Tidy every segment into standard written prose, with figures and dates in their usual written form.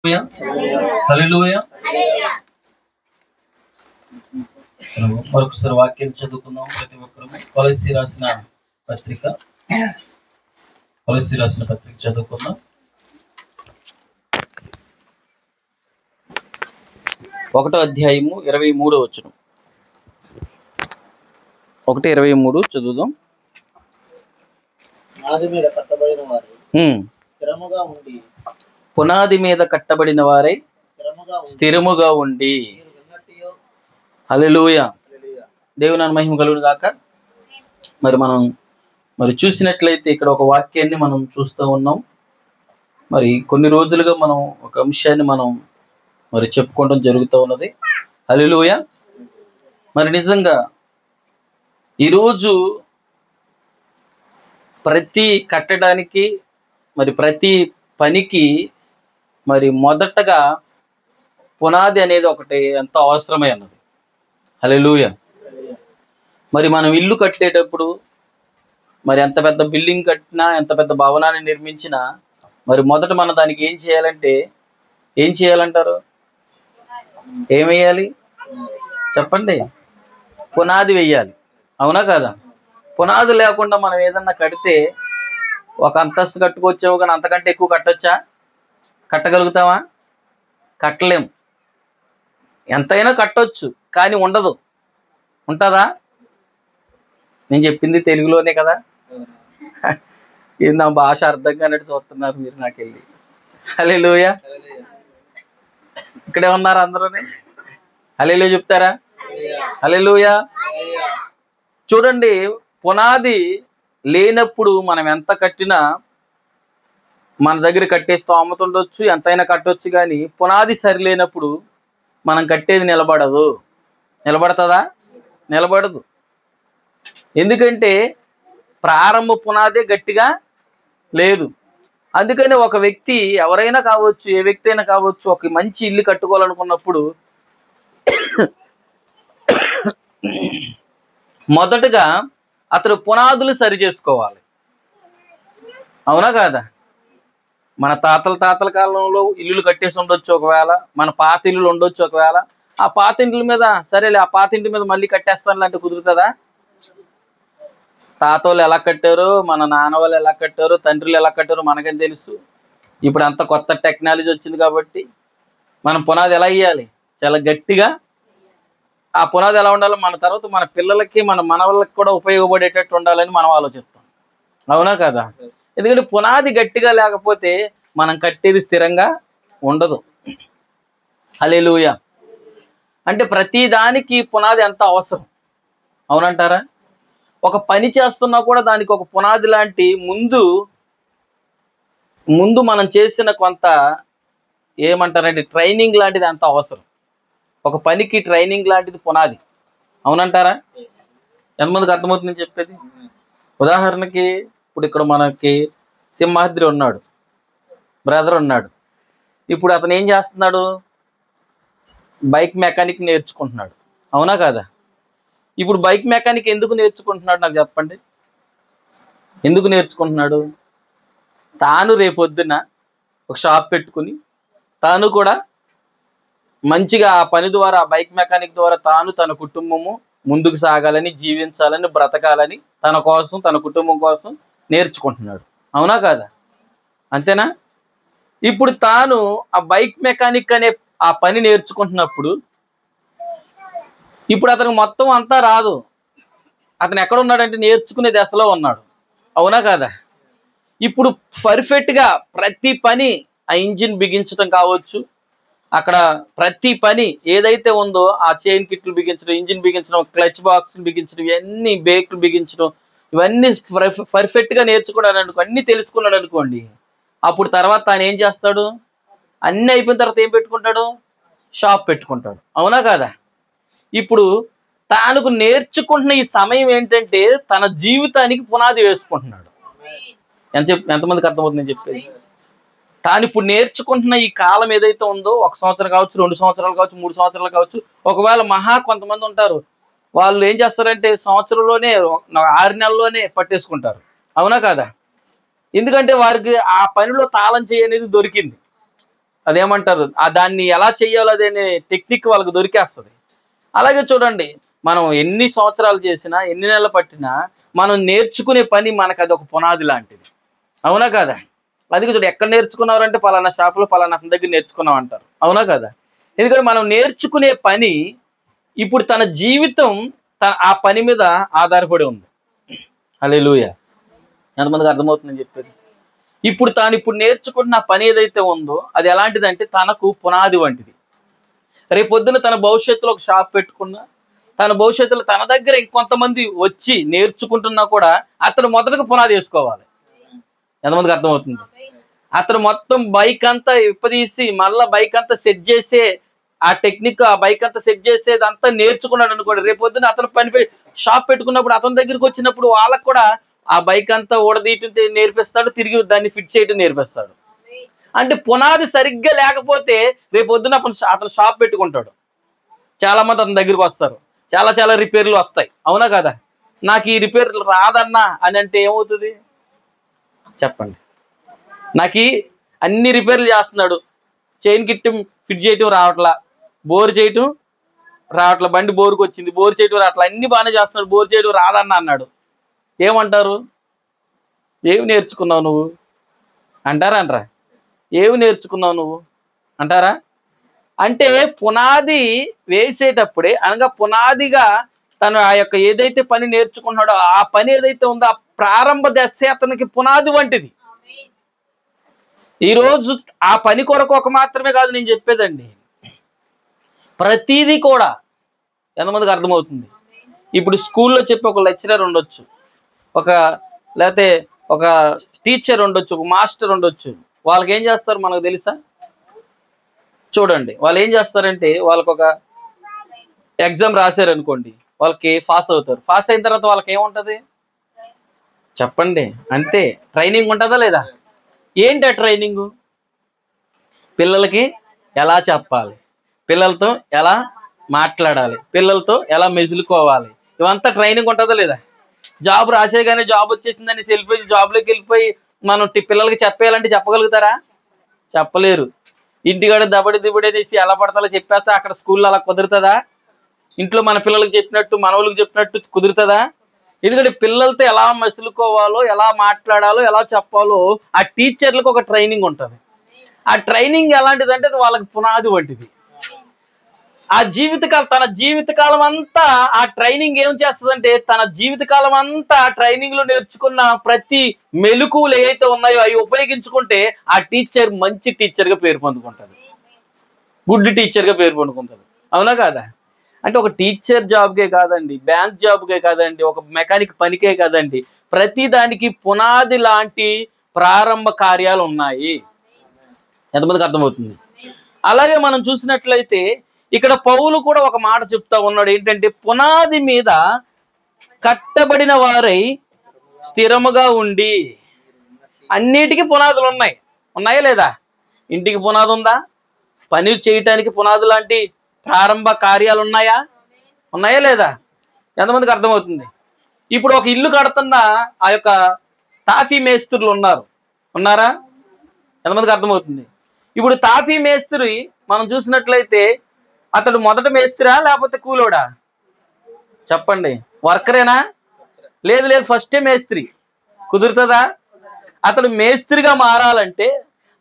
హల్లెలూయా. మరొకసారి వాక్యాన్ని చదువుకుందాం ప్రతి ఒక్కరు. కొలస్సీ రాసిన పత్రిక చదువుకుందాం. 1వ అధ్యాయము 23వ వచనం. 1:23 చదువుదాం. పునాది మీద కట్టబడిన వారై స్థిరముగా ఉండి. హల్లెలూయా. దేవుని మహిమ కలుగును గాక. మరి చూసినట్లయితే ఇక్కడ ఒక వాక్యాన్ని మనం చూస్తూ ఉన్నాం. మరి కొన్ని రోజులుగా మనం ఒక అంశాన్ని మనం మరి చెప్పుకోవడం జరుగుతూ ఉన్నది. హల్లెలూయా. మరి నిజంగా ఈరోజు ప్రతి కట్టడానికి మరి ప్రతి పనికి మరి మొదటగా పునాది అనేది ఒకటి ఎంతో అవసరమై ఉన్నది. హల్లెలూయా. మరి మనం ఇల్లు కట్టేటప్పుడు మరి ఎంత పెద్ద బిల్డింగ్ కట్టినా, ఎంత పెద్ద భవనాన్ని నిర్మించినా మరి మొదట మనం దానికి ఏం చేయాలంటారు? ఏమేయాలి చెప్పండి? పునాది వేయాలి. అవునా కదా? పునాది లేకుండా మనం ఏదన్నా కడితే ఒక అంతస్తు కట్టుకోవచ్చావు, కానీ అంతకంటే ఎక్కువ కట్టొచ్చా? కట్టగలుగుతావా? కట్టలేం. ఎంతైనా కట్టొచ్చు, కానీ ఉండదు. ఉంటుందా? నేను చెప్పింది తెలుగులోనే కదా. ఇది నా భాష అర్థం కానట్టు చూస్తున్నారు మీరు నాకెళ్ళి. హల్లెలూయా. ఇక్కడే ఉన్నారు అందరూనే. హల్లెలూయా చెప్తారా? హల్లెలూయా. చూడండి, పునాది లేనప్పుడు మనం ఎంత కట్టినా మన దగ్గర కట్టే స్తోమత ఉండొచ్చు, ఎంతైనా కట్టొచ్చు, కానీ పునాది సరిలేనప్పుడు మనం కట్టేది నిలబడదు. నిలబడుతుందా? నిలబడదు. ఎందుకంటే ప్రారంభ పునాదే గట్టిగా లేదు. అందుకని ఒక వ్యక్తి ఎవరైనా కావచ్చు, ఏ వ్యక్తి అయినా కావచ్చు, ఒక మంచి ఇల్లు కట్టుకోవాలనుకున్నప్పుడు మొదటగా అతడు పునాదులు సరి చేసుకోవాలి. అవునా కాదా? మన తాతల కాలంలో ఇల్లులు కట్టేసి ఉండొచ్చు, ఒకవేళ మన పాత ఇల్లులు ఉండొచ్చు. ఒకవేళ ఆ పాత ఇంట్ల మీద సరేలే, ఆ పాత ఇంటి మీద మళ్ళీ కట్టేస్తాను అంటే కుదురుతుందా? తాత వాళ్ళు ఎలా కట్టారో, మన నాన్న వాళ్ళు ఎలా కట్టారో, తండ్రులు ఎలా కట్టారో మనకేం తెలుసు. ఇప్పుడు అంత కొత్త టెక్నాలజీ వచ్చింది కాబట్టి మనం పునాది ఎలా వేయాలి? చాలా గట్టిగా. ఆ పునాది ఎలా ఉండాలి? మన తర్వాత మన పిల్లలకి, మన మనవళ్ళకి కూడా ఉపయోగపడేటట్టు ఉండాలని మనం ఆలోచిస్తాం. అవునా కదా? ఎందుకంటే పునాది గట్టిగా లేకపోతే మనం కట్టేది స్థిరంగా ఉండదు. హల్లెలూయా. అంటే ప్రతి దానికి పునాది ఎంత అవసరం, అవునంటారా? ఒక పని చేస్తున్నా కూడా దానికి ఒక పునాది లాంటి ముందు మనం చేసిన కొంత ఏమంటారంటే ట్రైనింగ్ లాంటిది అంత అవసరం. ఒక పనికి ట్రైనింగ్ లాంటిది పునాది. అవునంటారా? ఎంతమందికి అర్థమవుతుందని చెప్పేది? ఉదాహరణకి ఇప్పుడు ఇక్కడ మనకి సింహాద్రి ఉన్నాడు, బ్రదర్ ఉన్నాడు. ఇప్పుడు అతను ఏం చేస్తున్నాడు? బైక్ మెకానిక్ నేర్చుకుంటున్నాడు. అవునా కదా? ఇప్పుడు బైక్ మెకానిక్ ఎందుకు నేర్చుకుంటున్నాడు నాకు చెప్పండి? ఎందుకు నేర్చుకుంటున్నాడు? తాను రేపొద్దున ఒక షాప్ పెట్టుకుని తాను కూడా మంచిగా ఆ పని ద్వారా, ఆ బైక్ మెకానిక్ ద్వారా తాను, తన కుటుంబము ముందుకు సాగాలని, జీవించాలని, బ్రతకాలని తన కోసం, తన కుటుంబం కోసం నేర్చుకుంటున్నాడు. అవునా కాదా? అంతేనా? ఇప్పుడు తాను ఆ బైక్ మెకానిక్ అనే ఆ పని నేర్చుకుంటున్నప్పుడు ఇప్పుడు అతనికి మొత్తం అంతా రాదు. అతను ఎక్కడ ఉన్నాడంటే నేర్చుకునే దశలో ఉన్నాడు. అవునా కాదా? ఇప్పుడు పర్ఫెక్ట్గా ప్రతి పని, ఆ ఇంజిన్ బిగించడం కావచ్చు, అక్కడ ప్రతి పని ఏదైతే ఉందో ఆ చైన్ కిట్లు బిగించడం, ఇంజిన్ బిగించడం, క్లచ్ బాక్స్లు బిగించడం, ఇవన్నీ బ్రేక్లు బిగించడం, ఇవన్నీ పర్ఫెక్ట్గా నేర్చుకున్నాడు అన్నీ తెలుసుకున్నాడు అనుకోండి. అప్పుడు తర్వాత తాను ఏం చేస్తాడు? అన్నీ అయిపోయిన తర్వాత ఏం పెట్టుకుంటాడు? షాప్ పెట్టుకుంటాడు. అవునా కాదా? ఇప్పుడు తానుకు నేర్చుకుంటున్న ఈ సమయం ఏంటంటే తన జీవితానికి పునాది వేసుకుంటున్నాడు. ఎంతమందికి అర్థమవుతుంది నేను చెప్పేది? తాను ఇప్పుడు నేర్చుకుంటున్న ఈ కాలం ఏదైతే ఉందో, 1 సంవత్సరం కావచ్చు, 2 సంవత్సరాలు కావచ్చు, 3 సంవత్సరాలు కావచ్చు, ఒకవేళ కొంతమంది ఉంటారు, వాళ్ళు ఏం చేస్తారంటే సంవత్సరంలోనే, 6 నెలల్లోనే పట్టేసుకుంటారు. అవునా కాదా? ఎందుకంటే వారికి ఆ పనిలో తాళం చేయి అనేది దొరికింది. అదేమంటారు, దాన్ని ఎలా చేయాలో అనే టెక్నిక్ వాళ్ళకి దొరికేస్తుంది. అలాగే చూడండి, మనం ఎన్ని సంవత్సరాలు చేసినా, ఎన్ని నెలలు పట్టినా, మనం నేర్చుకునే పని మనకు అది ఒక పునాది లాంటిది. అవునా కదా? అది చూడండి, ఎక్కడ నేర్చుకున్నారంటే పలానా షాపులో పలానా అతని దగ్గర నేర్చుకున్నాం అంటారు. అవునా కదా? ఎందుకంటే మనం నేర్చుకునే పని ఇప్పుడు తన జీవితం ఆ పని మీద ఆధారపడి ఉంది. హల్లెలూయా. ఎంతమందికి అర్థమవుతుందని చెప్పేది? ఇప్పుడు నేర్చుకుంటున్న పని ఏదైతే ఉందో అది ఎలాంటిదంటే తనకు పునాది వంటిది. రేపొద్దున తన భవిష్యత్తులో ఒక షాప్ పెట్టుకున్నా, తన భవిష్యత్తులో తన దగ్గర ఇంకొంతమంది వచ్చి నేర్చుకుంటున్నా కూడా అతను మొదటగా పునాది వేసుకోవాలి. ఎంతమందికి అర్థమవుతుంది? అతను మొత్తం బైక్ అంతా ఇప్పదీసి మళ్ళీ బైక్ అంతా సెట్ చేసే ఆ టెక్నిక్, ఆ బైక్ అంతా సెట్ చేసేది అంతా నేర్చుకున్నాడు అనుకోండి, రేపొద్దున అతను షాప్ పెట్టుకున్నప్పుడు అతని దగ్గరికి వచ్చినప్పుడు వాళ్ళకు కూడా ఆ బైక్ అంతా ఊడదీయటం నేర్పిస్తాడు, తిరిగి దాన్ని ఫిట్ చేయటం నేర్పిస్తాడు. అంటే పునాది సరిగ్గా లేకపోతే రేపొద్దున అతను షాప్ పెట్టుకుంటాడు, చాలా మంది అతని దగ్గరికి వస్తారు, చాలా చాలా రిపేర్లు వస్తాయి. అవునా కదా? నాకు ఈ రిపేర్లు రాదన్నా అని అంటే ఏమవుతుంది చెప్పండి? నాకు అన్ని రిపేర్లు చేస్తున్నాడు, చైన్ కిట్ ఫిట్ చేయటం రావట్లా, బోర్ చేయటం రావట్లా, బండి బోరుకు వచ్చింది, బోర్ చేయటం రావట్లా, అన్ని బాగానే చేస్తున్నాడు, బోర్ చేయటం రాదన్నా అన్నాడు. ఏమంటారు? ఏమి నేర్చుకున్నావు నువ్వు అంటారా? అనరా? ఏమి నేర్చుకున్నావు నువ్వు అంటారా? అంటే పునాది వేసేటప్పుడే, అనగా పునాదిగా తను ఆ యొక్క ఏదైతే పని నేర్చుకున్నాడో ఆ పని ఏదైతే ఉందో ఆ ప్రారంభ దశ అతనికి పునాది వంటిది. ఈరోజు ఆ పని కొరకు ఒక మాత్రమే కాదు నేను చెప్పేదండి, ప్రతిదీ కూడా. ఎంతమందికి అర్థమవుతుంది? ఇప్పుడు స్కూల్లో చెప్పి ఒక లెక్చరర్ ఉండొచ్చు, లేకపోతే ఒక టీచర్ ఉండొచ్చు, ఒక మాస్టర్ ఉండొచ్చు. వాళ్ళకి ఏం చేస్తారు మనకు తెలుసా? చూడండి, వాళ్ళు ఏం చేస్తారంటే వాళ్ళకు ఒక ఎగ్జామ్ రాశారు అనుకోండి, వాళ్ళకి పాస్ అవుతారు. పాస్ అయిన తర్వాత వాళ్ళకి ఏముంటుంది చెప్పండి? అంతే, ట్రైనింగ్ ఉంటుందా లేదా? ఏంటి ఆ ట్రైనింగ్? పిల్లలకి ఎలా చెప్పాలి, పిల్లలతో ఎలా మాట్లాడాలి, పిల్లలతో ఎలా మెసులుకోవాలి, ఇవంతా ట్రైనింగ్ ఉంటుందా లేదా? జాబ్ రాసేగానే జాబ్ వచ్చేసిందని వెళ్ళిపోయి జాబ్లోకి వెళ్ళిపోయి మనం పిల్లలకి చెప్పేయాలంటే చెప్పగలుగుతారా? చెప్పలేరు. ఇంటికాడ దబడి దిబడి అనేసి ఎలా పడతాలో చెప్పేస్తా అక్కడ స్కూల్లో అలా కుదురుతుందా? ఇంట్లో మన పిల్లలకి చెప్పినట్టు మన వాళ్ళకి చెప్పినట్టు కుదురుతుందా? ఎందుకంటే పిల్లలతో ఎలా మసులుకోవాలో, ఎలా మాట్లాడాలో, ఎలా చెప్పాలో ఆ టీచర్లకు ఒక ట్రైనింగ్ ఉంటుంది. ఆ ట్రైనింగ్ ఎలాంటిదంటే అది వాళ్ళకి పునాది వంటిది. తన జీవితకాలం అంతా ఆ ట్రైనింగ్ ఏం చేస్తుందంటే తన జీవితకాలం అంతా ఆ ట్రైనింగ్ లో నేర్చుకున్న ప్రతి మెలకువలు ఏవైతే ఉన్నాయో అవి ఉపయోగించుకుంటే ఆ టీచర్ మంచి టీచర్ గా పేరు పొందుకుంటుంది, గుడ్ టీచర్ గా పేరు పొందుకుంటుంది. అవునా కాదా? అంటే ఒక టీచర్ జాబ్కే కాదండి, బ్యాంక్ జాబ్కే కాదండి, ఒక మెకానిక్ పనికే కాదండి, ప్రతి దానికి పునాది లాంటి ప్రారంభ కార్యాలు ఉన్నాయి. ఎంతమందికి అర్థమవుతుంది? అలాగే మనం చూసినట్లయితే ఇక్కడ పౌలు కూడా ఒక మాట చెప్తా ఉన్నాడు, ఏంటంటే పునాది మీద కట్టబడిన వారై స్థిరముగా ఉండి. అన్నిటికీ పునాదులు ఉన్నాయా లేదా? ఇంటికి పునాది ఉందా? పని చేయటానికి పునాది లాంటి ప్రారంభ కార్యాలు ఉన్నాయా లేదా? ఎంతమందికి అర్థమవుతుంది? ఇప్పుడు ఒక ఇల్లు కడుతున్న ఆ యొక్క తాఫీ మేస్త్రులు ఉన్నారా? ఎంతమందికి అర్థమవుతుంది? ఇప్పుడు తాఫీ మేస్త్రి మనం చూసినట్లయితే అతడు మొదట మేస్త్రా లేకపోతే కూలోడా చెప్పండి? వర్కరేనా? లేదు, ఫస్టే మేస్త్రి. కుదురుతుందా? అతడు మేస్త్రిగా మారాలంటే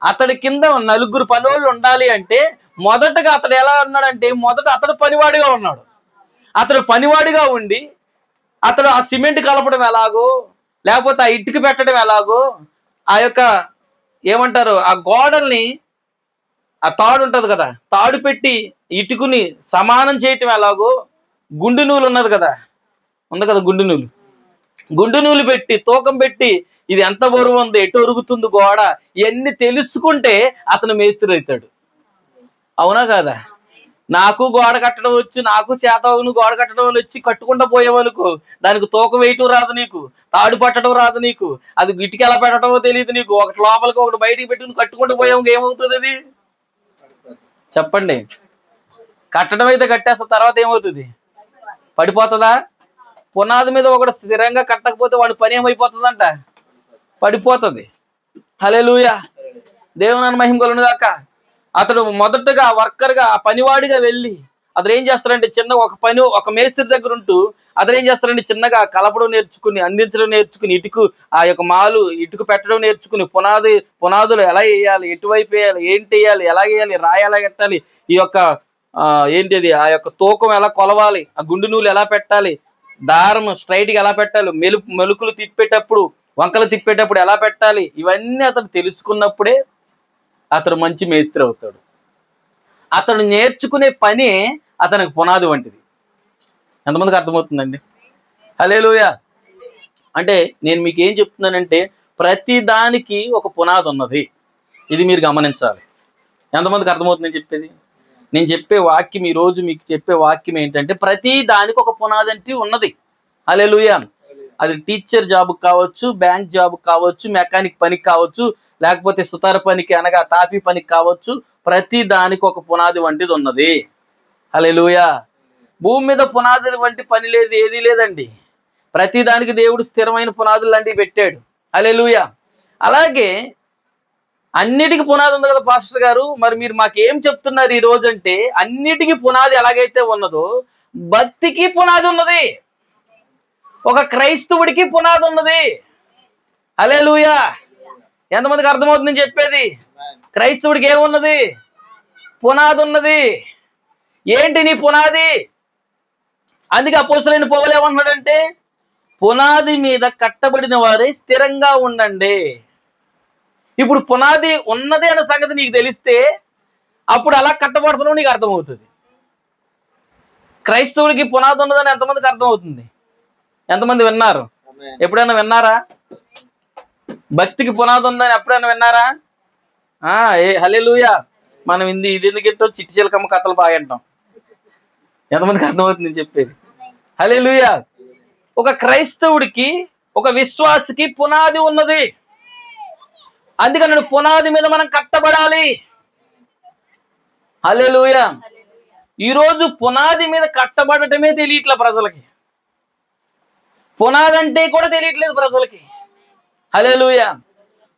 అతడి కింద నలుగురు పనోళ్ళు ఉండాలి అంటే మొదటగా అతడు ఎలా ఉన్నాడంటే మొదట అతడు పనివాడిగా ఉన్నాడు. అతడు పనివాడిగా ఉండి అతడు ఆ సిమెంట్ కలపడం ఎలాగో, లేకపోతే ఆ ఇటుక పెట్టడం ఎలాగో, ఆ యొక్క ఏమంటారు ఆ గోడల్ని ఆ తాడు ఉంటుంది కదా, తాడు పెట్టి ఇటుకుని సమానం చేయటం ఎలాగో, గుండు నూలు ఉంది కదా గుండు నూలు పెట్టి తూకం పెట్టి ఇది ఎంత బరువు ఉంది, ఎటు ఒరుగుతుంది గోడ, ఇవన్నీ తెలుసుకుంటే అతను మేస్త్రి అవుతాడు. అవునా కాదా? నాకు గోడ కట్టడం వచ్చు, నాకు శాతవును గోడ కట్టడం వచ్చి కట్టుకుంటూ పోయావనుకో, దానికి తూకం వేయటం రాదు నీకు, తాడు పట్టడం రాదు నీకు, అది గిటికి ఎలా పెట్టడమో తెలియదు నీకు, ఒకటి లోపలికి ఒకటి బయటికి పెట్టుకుని కట్టుకుంటూ పోయావు, ఏమవుతుంది అది చెప్పండి? కట్టడం అయితే కట్టేస్తా, తర్వాత ఏమవుతుంది? పడిపోతుందా? పునాది మీద ఒకటి స్థిరంగా కట్టకపోతే వాడి పని ఏమైపోతుందంట? పడిపోతుంది. హల్లెలూయా, దేవుని మహిమ కలుగును గాక. అతడు మొదటగా వర్కర్గా ఆ పనివాడిగా వెళ్ళి అతను ఏం చేస్తారంటే చిన్న ఒక మేస్త్రి దగ్గర ఉంటూ అతను ఏం చేస్తారంటే చిన్నగా కలపడం నేర్చుకుని, అందించడం నేర్చుకుని, ఆ యొక్క ఇటుకు పెట్టడం నేర్చుకుని, పునాదులు ఎలా వేయాలి, ఎటువైపు వేయాలి, ఏంటి వేయాలి, ఎలా వేయాలి, రాయి ఎలా కట్టాలి, ఈ యొక్క ఏంటిది ఆ యొక్క తూకం ఎలా కొలవాలి, ఆ గుండు నూలు ఎలా పెట్టాలి, దారం స్ట్రైట్గా ఎలా పెట్టాలి, మెలుకులు తిప్పేటప్పుడు వంకలు తిప్పేటప్పుడు ఎలా పెట్టాలి, ఇవన్నీ అతను తెలుసుకున్నప్పుడే అతడు మంచి మేస్త్రి అవుతాడు. అతడు నేర్చుకునే పని అతనికి పునాది వంటిది. ఎంతమందికి అర్థమవుతుందండి? హల్లెలూయా. అంటే నేను మీకు ఏం చెప్తున్నానంటే ప్రతి దానికి ఒక పునాది ఉన్నది. ఇది మీరు గమనించాలి. ఎంతమందికి అర్థమవుతుందని చెప్పేది? నేను చెప్పే వాక్యం ఈరోజు మీకు చెప్పే వాక్యం ఏంటంటే ప్రతి దానికి ఒక పునాది అంటే ఉన్నది. హల్లెలూయా. అది టీచర్ జాబ్ కావచ్చు, బ్యాంక్ జాబ్ కావచ్చు, మెకానిక్ పనికి కావచ్చు, లేకపోతే సుతార పనికి అనగా తాపీ పనికి కావచ్చు, ప్రతి దానికి ఒక పునాది వంటిది ఉన్నది. హల్లెలూయా. భూమి మీద పునాదుల వంటి పని లేదు, ఏదీ లేదండి. ప్రతి దానికి దేవుడు స్థిరమైన పునాదులు లాంటివి పెట్టాడు. హల్లెలూయా. అలాగే అన్నిటికీ పునాది ఉంది కదా పాస్టర్ గారు, మరి మీరు మాకేం చెప్తున్నారు ఈ రోజు అంటే అన్నిటికీ పునాది ఎలాగైతే ఉన్నదో భక్తికి పునాది ఉన్నది, ఒక క్రైస్తవుడికి పునాది ఉన్నది. హల్లెలూయా. ఎంతమందికి అర్థమవుతుందని చెప్పేది? క్రైస్తవుడికి ఏమున్నది? పునాది ఉన్నది. ఏంటి నీ పునాది? అందుకే అపోస్తలుడైన పౌలు ఏమన్నాడంటే పునాది మీద కట్టబడిన వారే స్థిరంగా ఉండండి. ఇప్పుడు పునాది ఉన్నది అనే సంగతి నీకు తెలిస్తే అప్పుడు అలా కట్టబడుతున్నావు నీకు అర్థమవుతుంది. క్రైస్తవుడికి పునాది ఉన్నదని ఎంతమందికి అర్థమవుతుంది? ఎంతమంది విన్నారు? ఎప్పుడైనా విన్నారా? భక్తికి పునాది ఉందని ఎప్పుడైనా విన్నారా? హల్లెలూయా. మనం ఇది ఎందుకంటో చిట్టి చిలకమ్మ కథలు బాగా వింటాం. ఎంతమందికి అర్థమవుతుంది చెప్పేది? హల్లెలూయా. ఒక క్రైస్తవుడికి, ఒక విశ్వాసికి పునాది ఉన్నది. అందుకని పునాది మీద మనం కట్టబడాలి. హల్లెలూయా. ఈరోజు పునాది మీద కట్టబడటమే తెలియట్లే ప్రజలకి. పునాది అంటే కూడా తెలియట్లేదు ప్రజలకి. హల్లెలూయా.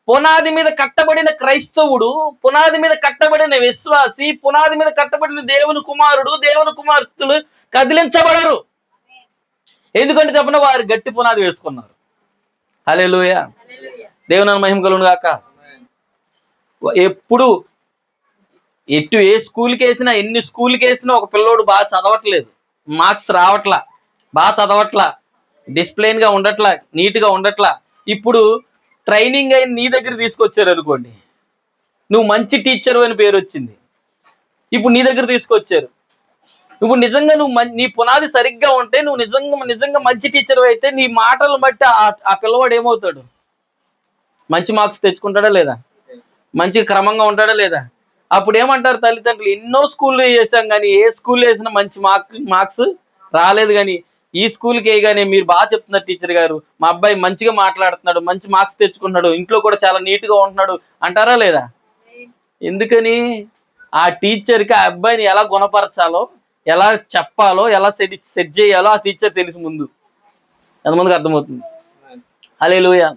పునాది మీద కట్టబడిన క్రైస్తవుడు, పునాది మీద కట్టబడిన విశ్వాసి, పునాది మీద కట్టబడిన దేవుని కుమారుడు, దేవుని కుమార్తెలు కదిలించబడరు. ఎందుకంటే చెప్పిన వారు గట్టి పునాది వేసుకున్నారు. హల్లెలూయా. దేవుని మహిమ కలుగును గాక. ఎప్పుడు ఏ స్కూల్కి వేసినా, ఎన్ని స్కూల్కి వేసినా ఒక పిల్లోడు బాగా చదవట్లేదు, మార్క్స్ రావట్లా, బాగా చదవట్లా, డిసిప్లైన్గా ఉండట్లా, నీట్గా ఉండట్లా. ఇప్పుడు ట్రైనింగ్ అయిన నీ దగ్గర తీసుకొచ్చారు అనుకోండి, నువ్వు మంచి టీచర్ అని పేరు వచ్చింది, ఇప్పుడు నీ దగ్గర తీసుకొచ్చారు. ఇప్పుడు నిజంగా నీ పునాది సరిగ్గా ఉంటే, నువ్వు నిజంగా మంచి టీచర్ అయితే నీ మాటలను బట్టి ఆ పిల్లవాడు ఏమవుతాడు? మంచి మార్క్స్ తెచ్చుకుంటాడా లేదా? మంచి క్రమంగా ఉంటాడా లేదా? అప్పుడు ఏమంటారు తల్లిదండ్రులు, ఎన్నో స్కూల్లో వేసాం కానీ ఏ స్కూల్లో వేసినా మంచి మార్క్స్ రాలేదు, కానీ ఈ స్కూల్కి వేయగానే మీరు బాగా చెప్తున్నారు టీచర్ గారు, మా అబ్బాయి మంచిగా మాట్లాడుతున్నాడు, మంచి మార్క్స్ తెచ్చుకుంటున్నాడు, ఇంట్లో కూడా చాలా నీట్గా ఉంటున్నాడు అంటారా లేదా? ఎందుకని? ఆ టీచర్కి ఆ అబ్బాయిని ఎలా గుణపరచాలో, ఎలా చెప్పాలో, ఎలా సెట్ చేయాలో ఆ టీచర్ తెలుసు ముందు. ఎంతమందికి అర్థమవుతుంది? హల్లెలూయా.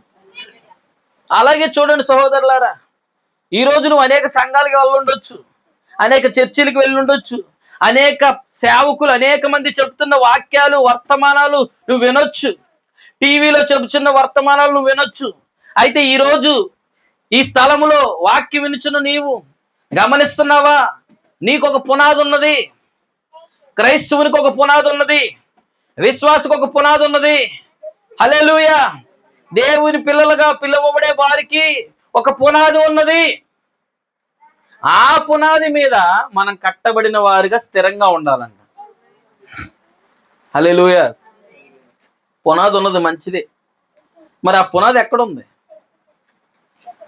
అలాగే చూడండి సహోదరులారా, ఈరోజు నువ్వు అనేక సంఘాలకి వెళ్ళుండొచ్చు, అనేక చర్చిలకు వెళ్ళుండొచ్చు, అనేక సేవకులు అనేక మంది చెప్తున్న వాక్యాలు, వర్తమానాలు నువ్వు వినొచ్చు, టీవీలో చెబుతున్న వర్తమానాలు నువ్వు వినొచ్చు. అయితే ఈరోజు ఈ స్థలములో వాక్యం వినుచున్న నీవు గమనిస్తున్నావా? నీకు ఒక పునాది ఉన్నది. క్రైస్తవునికి ఒక పునాది ఉన్నది, విశ్వాసకు ఒక పునాది ఉన్నది. హల్లెలూయా. దేవుని పిల్లలుగా పిలువబడే వారికి ఒక పునాది ఉన్నది. ఆ పునాది మీద మనం కట్టబడిన వారిగా స్థిరంగా ఉండాలంట. హల్లెలూయా. పునాది ఉన్నది మంచిదే. మరి ఆ పునాది ఎక్కడుంది?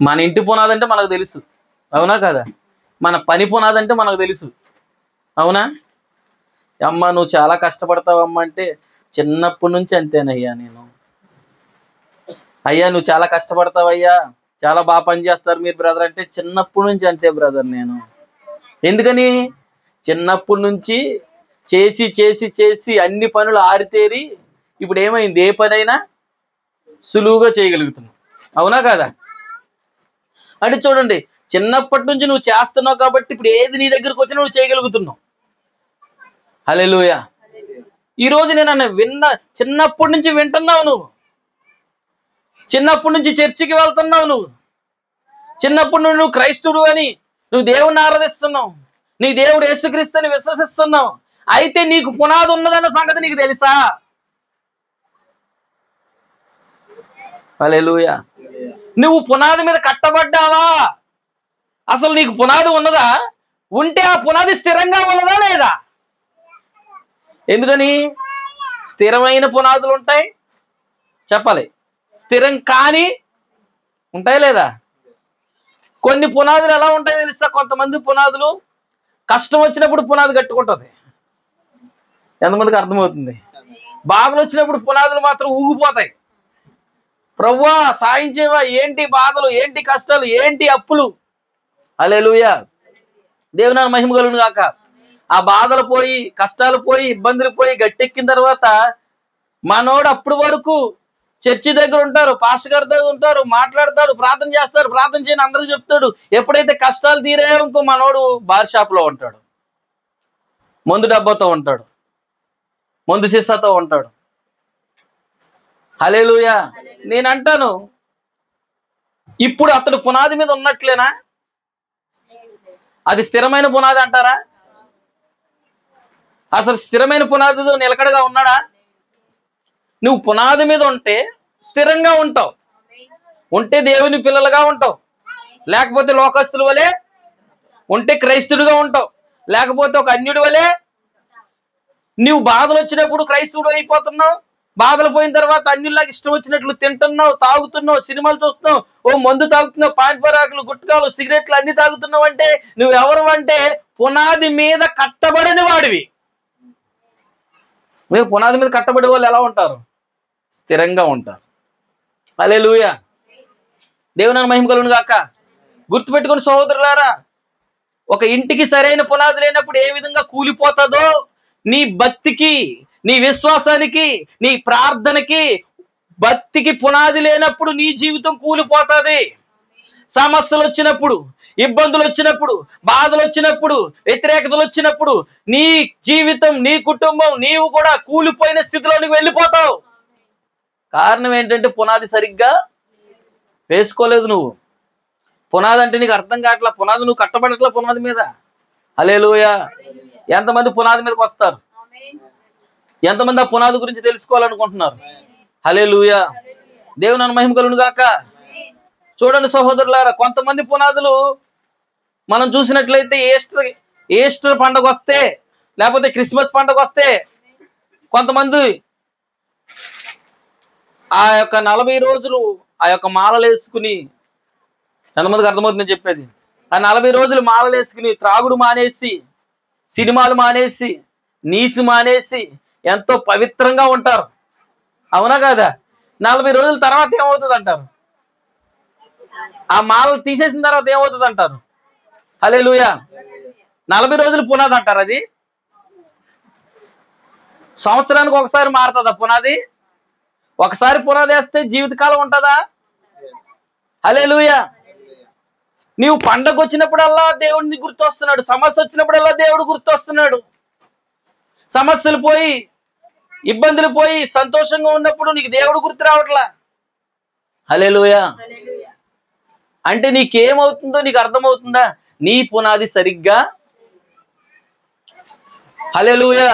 మన ఇంటి పునాది అంటే మనకు తెలుసు, అవునా కదా? మన పని పునాది అంటే మనకు తెలుసు, అవునా? అమ్మ నువ్వు చాలా కష్టపడతావమ్మ అంటే చిన్నప్పటి నుంచి అంతేనయ్యా నేను. అయ్యా నువ్వు చాలా కష్టపడతావయ్యా, చాలా బాగా పని చేస్తారు మీరు బ్రదర్ అంటే చిన్నప్పటి నుంచి అంతే బ్రదర్ నేను. ఎందుకని? చిన్నప్పటి నుంచి చేసి చేసి చేసి అన్ని పనులు ఆరితేరి ఇప్పుడు ఏమైంది? ఏ పనైనా సులువుగా చేయగలుగుతున్నాం, అవునా కదా? అంటే చూడండి, చిన్నప్పటి నుంచి నువ్వు చేస్తున్నావు కాబట్టి ఇప్పుడు ఏది నీ దగ్గరకు వచ్చినా నువ్వు చేయగలుగుతున్నావు. హల్లెలూయా. ఈరోజు నేను చిన్నప్పటి నుంచి వింటున్నావు, నువ్వు చిన్నప్పటి నుంచి చర్చికి వెళ్తున్నావు, నువ్వు చిన్నప్పటి నుండి నువ్వు క్రైస్తవుడు అని నువ్వు దేవుణ్ణి ఆరాధిస్తున్నావు, నీ దేవుడు యేసుక్రీస్తుని విశ్వసిస్తున్నావు. అయితే నీకు పునాది ఉన్నదన్న సంగతి నీకు తెలుసా? హల్లెలూయా. నువ్వు పునాది మీద కట్టబడ్డావా? అసలు నీకు పునాది ఉన్నదా? ఉంటే ఆ పునాది స్థిరంగా ఉన్నదా లేదా? ఎందుకని స్థిరమైన పునాదులు ఉంటాయి, చెప్పాలి, స్థిరం కాని ఉంటాయి లేదా? కొన్ని పునాదులు ఎలా ఉంటాయో తెలుసా? కొంతమంది పునాదులు కష్టం వచ్చినప్పుడు పునాది కట్టుకుంటుంది. ఎంతమందికి అర్థమవుతుంది? బాధలు వచ్చినప్పుడు పునాదులు మాత్రం ఊగిపోతాయి. ప్రభువా సాయం చేయవా, ఏంటి బాధలు, ఏంటి కష్టాలు, ఏంటి అప్పులు. హల్లెలూయా. దేవుని మహిమ కలుగును గాక. ఆ బాధలు పోయి, కష్టాలు పోయి, ఇబ్బందులు పోయి గట్టెక్కిన తర్వాత మనోడు అప్పుడు వరకు చర్చి దగ్గర ఉంటారు, పాస్టర్ గారి దగ్గర ఉంటారు, మాట్లాడతాడు, ప్రార్థన చేస్తారు, ప్రార్థన చేయని అందరికి చెప్తాడు. ఎప్పుడైతే కష్టాలు తీరాయో ఇంకో మనోడు బార్ షాప్లో ఉంటాడు, మందు డబ్బాతో ఉంటాడు, మందు సీసాతో ఉంటాడు. హల్లెలూయా. నేను అంటాను, ఇప్పుడు అతడు పునాది మీద ఉన్నట్లేనా? అది స్థిరమైన పునాది అంటారా? అసలు స్థిరమైన పునాదితో నిలకడగా ఉన్నాడా? నువ్వు పునాది మీద ఉంటే స్థిరంగా ఉంటావు, ఉంటే దేవుని పిల్లలుగా ఉంటావు, లేకపోతే లోకస్తుల వలె ఉంటే క్రైస్తవుడిగా ఉంటావు, లేకపోతే ఒక అన్యుడి వలె. నువ్వు బాధలు వచ్చినప్పుడు క్రైస్తవుడు అయిపోతున్నావు, బాధలు పోయిన తర్వాత అన్యుల్లాగా ఇష్టం వచ్చినట్లు తింటున్నావు, తాగుతున్నావు, సినిమాలు చూస్తున్నావు, ఓ మందు తాగుతున్నావు, పాన్పరాకులు, గుట్కాలు, సిగరెట్లు అన్ని తాగుతున్నావు. అంటే నువ్వెవరు అంటే పునాది మీద కట్టబడిన వాడివి. మీరు పునాది మీద కట్టబడే వాళ్ళు ఎలా ఉంటారు? స్థిరంగా ఉంటారు. హల్లెలూయా. దేవుని మహిమ కలుగును గాక. గుర్తుపెట్టుకుని సహోదరులారా, ఒక ఇంటికి సరైన పునాది లేనప్పుడు ఏ విధంగా కూలిపోతుందో, నీ భక్తికి, నీ విశ్వాసానికి, నీ ప్రార్థనకి, భక్తికి పునాది లేనప్పుడు నీ జీవితం కూలిపోతుంది. సమస్యలు వచ్చినప్పుడు, ఇబ్బందులు వచ్చినప్పుడు, బాధలు వచ్చినప్పుడు, వ్యతిరేకతలు వచ్చినప్పుడు నీ జీవితం, నీ కుటుంబం, నీవు కూడా కూలిపోయిన స్థితిలోనికి వెళ్ళిపోతావు. కారణం ఏంటంటే పునాది సరిగ్గా వేసుకోలేదు. నువ్వు పునాది అంటే నీకు అర్థం కావట్లా, పునాది నువ్వు కట్టబడట్లా పునాది మీద. హల్లెలూయా. ఎంతమంది పునాది మీదకి వస్తారు? ఎంతమంది ఆ పునాది గురించి తెలుసుకోవాలనుకుంటున్నారు? హల్లెలూయా. దేవుని మహిమ కలుగును గాక. చూడండి సహోదరులారా, కొంతమంది పునాదులు మనం చూసినట్లయితే ఈస్టర్ పండుగ వస్తే, లేకపోతే క్రిస్మస్ పండుగ వస్తే, కొంతమంది ఆ యొక్క 40 రోజులు ఆ యొక్క మాలలు వేసుకుని, ఎంతమందికి అర్థమవుతుందని చెప్పేది, ఆ 40 రోజులు మాలలు వేసుకుని త్రాగుడు మానేసి, సినిమాలు మానేసి, నీసు మానేసి ఎంతో పవిత్రంగా ఉంటారు. అవునా కాదా? 40 రోజుల తర్వాత ఏమవుతుంది అంటారు? ఆ మాలలు తీసేసిన తర్వాత ఏమవుతుంది అంటారు? హల్లెలూయా. 40 రోజులు పునాది అంటారు. అది సంవత్సరానికి ఒకసారి మారుతుందా పునాది? ఒకసారి పునాది వేస్తే జీవితకాలం ఉంటుందా? హల్లెలూయా. నీవు పండగ వచ్చినప్పుడల్లా దేవుడిని గుర్తొస్తున్నాడు, సమస్య వచ్చినప్పుడల్లా దేవుడు గుర్తొస్తున్నాడు. సమస్యలు పోయి, ఇబ్బందులు పోయి, సంతోషంగా ఉన్నప్పుడు నీకు దేవుడు గుర్తు రావట్లా. హల్లెలూయా. అంటే నీకేమవుతుందో నీకు అర్థమవుతుందా? నీ పునాది సరిగ్గా. హల్లెలూయా.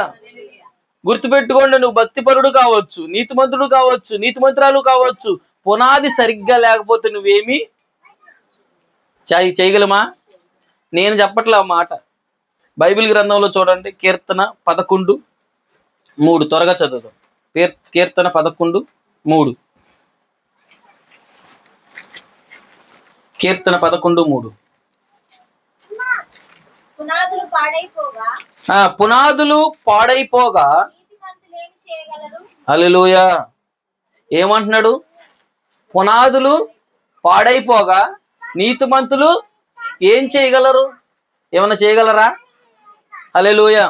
గుర్తుపెట్టుకోండి, నువ్వు భక్తిపరుడు కావచ్చు, నీతిమంతుడు కావచ్చు, నీతిమంతురాలు కావచ్చు, పునాది సరిగ్గా లేకపోతే నువ్వేమి చేయగలమా? నేను చెప్పట్లే ఆ మాట. బైబిల్ గ్రంథంలో చూడండి, కీర్తన 11:3. త్వరగా చదువుతాం. కీర్తన 11:3. కీర్తన 11:3. పునాదులు పాడైపోగా హల్లెలూయా. ఏమంటున్నాడు? పునాదులు పాడైపోగా నీతిమంతులు ఏం చేయగలరు? ఏమన్నా చేయగలరా? హల్లెలూయా.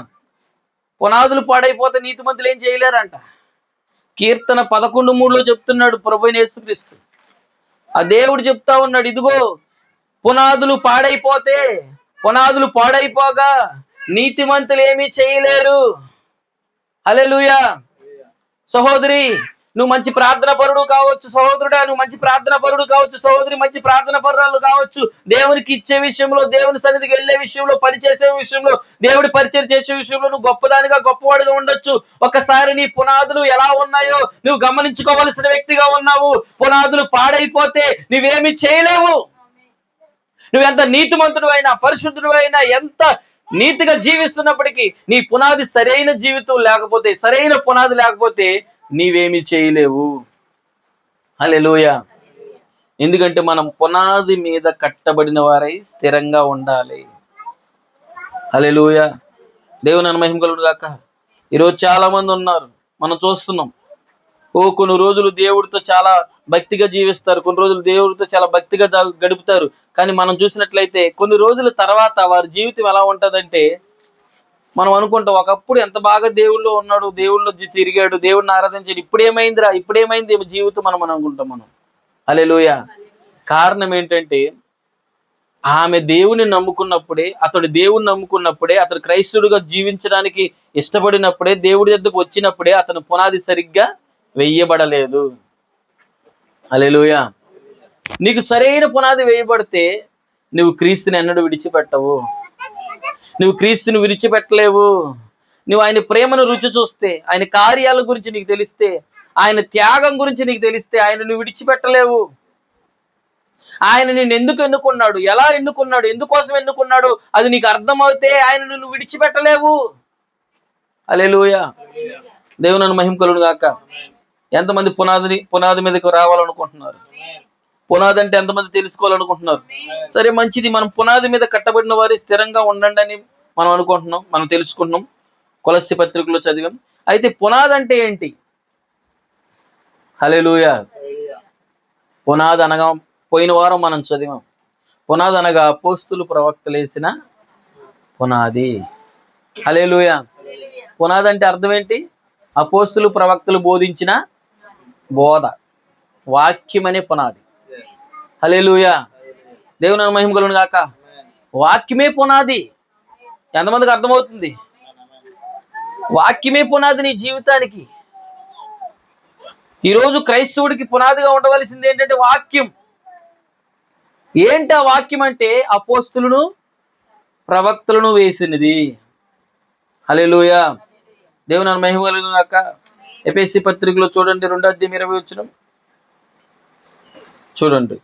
పునాదులు పాడైపోతే నీతిమంతులు ఏం చేయలేరంట. కీర్తన 11:3 చెప్తున్నాడు ప్రభువైన యేసుక్రీస్తు. ఆ దేవుడు చెప్తా ఉన్నాడు, ఇదిగో పునాదులు పాడైపోగా నీతిమంతులు ఏమీ చేయలేరు. హల్లెలూయా. సహోదరి, నువ్వు మంచి ప్రార్థన పరుడు కావచ్చు. సహోదరుడా, నువ్వు మంచి ప్రార్థన పరుడు కావచ్చు. సహోదరి, మంచి ప్రార్థన పరురాలు కావచ్చు. దేవునికి ఇచ్చే విషయంలో, దేవుని సన్నిధికి వెళ్లే విషయంలో, పని చేసే విషయంలో, దేవుడి పరిచయం చేసే విషయంలో నువ్వు గొప్పవాడిగా ఉండొచ్చు. ఒకసారి నీ పునాదులు ఎలా ఉన్నాయో నువ్వు గమనించుకోవలసిన వ్యక్తిగా ఉన్నావు. పునాదులు పాడైపోతే నువ్వేమి చేయలేవు. నువ్వెంత నీతిమంతుడు అయినా, పరిశుద్ధుడు అయినా, ఎంత నీతిగా జీవిస్తున్నప్పటికీ నీ పునాది సరైన జీవితం లేకపోతే, సరైన పునాది లేకపోతే నీవేమి చేయలేవు. హల్లెలూయా. ఎందుకంటే మనం పునాది మీద కట్టబడిన వారై స్థిరంగా ఉండాలి. హల్లెలూయా. దేవుని మహిమ కలుగును గాక. ఈరోజు చాలా మంది ఉన్నారు, మనం చూస్తున్నాం. కొన్ని రోజులు దేవుడితో చాలా భక్తిగా జీవిస్తారు, కొన్ని రోజులు దేవుడితో చాలా భక్తిగా గడుపుతారు. కానీ మనం చూసినట్లయితే కొన్ని రోజుల తర్వాత వారి జీవితం ఎలా ఉంటుందంటే, మనం అనుకుంటాం ఒకప్పుడు ఎంత బాగా దేవుళ్ళు ఉన్నాడు, దేవుళ్ళు తిరిగాడు, దేవుడిని ఆరాధించాడు, ఇప్పుడేమైంది జీవితం మనం అనుకుంటాం మనం. హల్లెలూయా. కారణం ఏంటంటే, ఆమె దేవుని నమ్ముకున్నప్పుడే, అతడు క్రైస్తవుడిగా జీవించడానికి ఇష్టపడినప్పుడే, దేవుడి దగ్గరకు వచ్చినప్పుడే అతను పునాది సరిగ్గా వేయబడలేదు. హల్లెలూయా. నీకు సరైన పునాది వేయబడితే నువ్వు క్రీస్తుని ఎన్నడూ విడిచిపెట్టవు. నువ్వు క్రీస్తుని విడిచిపెట్టలేవు. నువ్వు ఆయన ప్రేమను రుచి చూస్తే, ఆయన కార్యాల గురించి నీకు తెలిస్తే, ఆయన త్యాగం గురించి నీకు తెలిస్తే ఆయన నువ్వు విడిచిపెట్టలేవు. ఆయన నిన్ను ఎందుకు ఎన్నుకున్నాడు, ఎలా ఎన్నుకున్నాడు, ఎందుకోసం ఎన్నుకున్నాడు అది నీకు అర్థమవుతే ఆయన నువ్వు విడిచిపెట్టలేవు. హల్లెలూయా. దేవుని మహిమ కలుగును గాక. ఎంతమంది పునాది మీదకి రావాలనుకుంటున్నారు? పునాది అంటే ఎంతమంది తెలుసుకోవాలనుకుంటున్నారు? సరే, మంచిది. మనం పునాది మీద కట్టబడిన వారి స్థిరంగా ఉండండి అని మనం అనుకుంటున్నాం, మనం తెలుసుకుంటున్నాం, కొలస్సీ పత్రికలో చదివాం. అయితే పునాది అంటే ఏంటి? హల్లెలూయా. పునాది అనగా పోయిన వారం మనం చదివాం. పునాది అనగా అపోస్తులు ప్రవక్తలు వేసిన పునాది. హల్లెలూయా. పునాది అంటే అర్థం ఏంటి? అపోస్తులు ప్రవక్తలు బోధించిన బోధ, వాక్యం అనే పునాది. హల్లెలూయా. దేవుని మహిమ కలుగును గాక. వాక్యమే పునాది. ఎంతమందికి అర్థమవుతుంది? వాక్యమే పునాది నీ జీవితానికి. ఈరోజు క్రైస్తవుడికి పునాదిగా ఉండవలసింది ఏంటంటే వాక్యం. ఏంటి ఆ వాక్యం అంటే? అపోస్తులను ప్రవక్తలను వేసినది. హల్లెలూయా. దేవుని మహిమ కలుగును గాక. ఎఫెసీ పత్రికలో చూడండి, 2:20 చూడండి,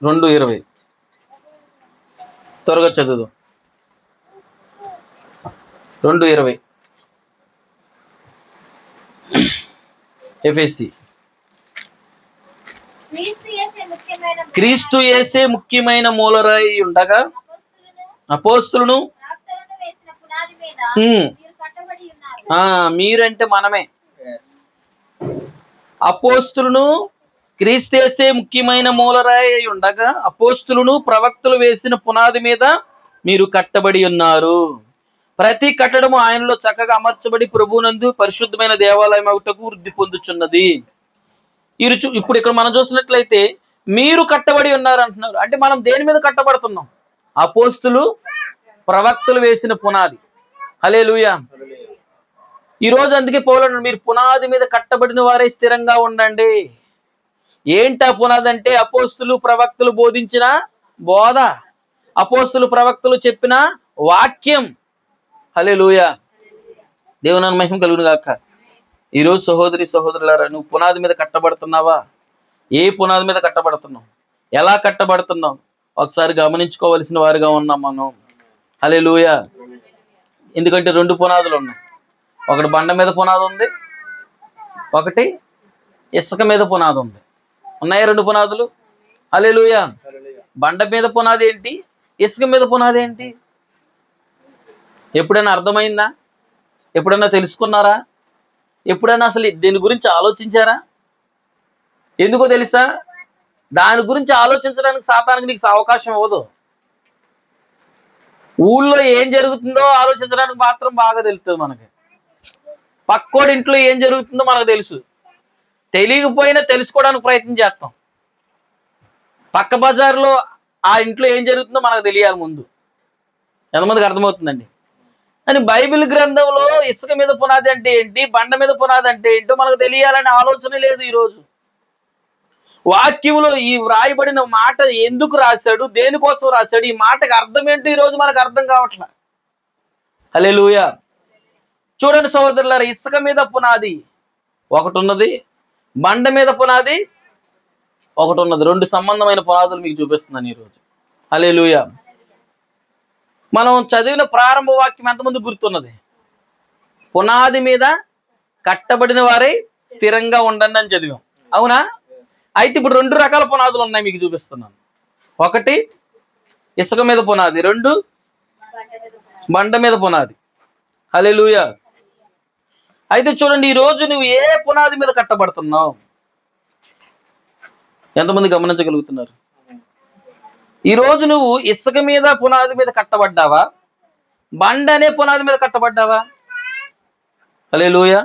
2:20 త్వరగా చదువు. 2:20 ఎఫెసీ. క్రీస్తు యేసే ముఖ్యమైన మూలరాయి ఉండగా అపోస్తులను, మీరంటే మనమే. అపోస్తులను, క్రీస్తు యేసే ముఖ్యమైన మూలరాయి ఉండగా అపోస్తులను ప్రవక్తలు వేసిన పునాది మీద మీరు కట్టబడి ఉన్నారు. ప్రతి కట్టడము ఆయనలో చక్కగా అమర్చబడి ప్రభువునందు పరిశుద్ధమైన దేవాలయం ఒకటకు వృద్ధి పొందుచున్నది. ఇప్పుడు ఇక్కడ మనం చూసినట్లయితే మీరు కట్టబడి ఉన్నారు అంటున్నారు. అంటే మనం దేని మీద కట్టబడుతున్నాం? అపోస్తులు ప్రవక్తలు వేసిన పునాది. హల్లెలూయా. ఈరోజు అందుకే పౌలు మీరు పునాది మీద కట్టబడిన వారే స్థిరంగా ఉండండి. ఏంటి ఆ పునాది అంటే? అపోస్తులు ప్రవక్తలు బోధించిన బోధ, అపోస్తులు ప్రవక్తలు చెప్పిన వాక్యం. హల్లెలూయా. దేవుని మహిమ కలుగును గాక. ఈరోజు సహోదరి సహోదరులారా, నువ్వు పునాది మీద కట్టబడుతున్నావా? ఏ పునాది మీద కట్టబడుతున్నావు? ఎలా కట్టబడుతున్నావు? ఒకసారి గమనించుకోవలసిన వారిగా ఉన్నాం మనం. హల్లెలూయా. ఎందుకంటే 2 పునాదులు ఉన్నాయి. ఒకటి బండ మీద పునాది ఉంది, ఒకటి ఇసుక మీద పునాది ఉంది. ఉన్నాయా 2 పునాదులు? హల్లెలూయా. బండ మీద పునాది ఏంటి, ఇసుక మీద పునాది ఏంటి? ఎప్పుడైనా అర్థమైందా? ఎప్పుడైనా తెలుసుకున్నారా? ఎప్పుడైనా అసలు దీని గురించి ఆలోచించారా? ఎందుకో తెలుసా? దాని గురించి ఆలోచించడానికి సాతానికి నీకు అవకాశం ఇవ్వదు. ఊళ్ళో ఏం జరుగుతుందో ఆలోచించడానికి మాత్రం బాగా తెలుస్తుంది మనకి. పక్కోడి ఇంట్లో ఏం జరుగుతుందో మనకు తెలుసు. తెలియకపోయినా తెలుసుకోవడానికి ప్రయత్నం చేస్తాం. పక్క బజార్లో ఆ ఇంట్లో ఏం జరుగుతుందో మనకు తెలియాలి ముందు. ఎంతమందికి అర్థమవుతుందండి? అని బైబిల్ గ్రంథంలో ఇసుక మీద పునాది అంటే ఏంటి, బండ మీద పునాది అంటే ఏంటో మనకు తెలియాలనే ఆలోచన లేదు ఈరోజు. వాక్యంలో ఈ వ్రాయబడిన మాట ఎందుకు రాశాడు, దేనికోసం రాశాడు, ఈ మాటకు అర్థం ఏంటో ఈరోజు మనకు అర్థం కావట్లా. హల్లెలూయా. చూడండి సహోదరులారా, ఇసుక మీద పునాది ఒకటి ఉన్నది, బండ మీద పునాది ఒకటి ఉన్నది. రెండు సంబంధమైన పునాదులు మీకు చూపిస్తున్నాను ఈరోజు. హల్లెలూయా. మనం చదివిన ప్రారంభ వాక్యం ఎంతమంది గుర్తున్నది? పునాది మీద కట్టబడిన వారే స్థిరంగా ఉండండి అని చదివాం, అవునా? అయితే ఇప్పుడు రెండు రకాల పునాదులు ఉన్నాయి, మీకు చూపిస్తున్నాను. ఒకటి ఇసుక మీద పునాది, రెండు బండ మీద పునాది. హల్లెలూయా. అయితే చూడండి, ఈరోజు నువ్వు ఏ పునాది మీద కట్టబడుతున్నావు? ఎంతమంది గమనించగలుగుతున్నారు? ఈరోజు నువ్వు ఇసుక మీద పునాది మీద కట్టబడ్డావా, బండ అనే పునాది మీద కట్టబడ్డావా? హల్లెలూయా.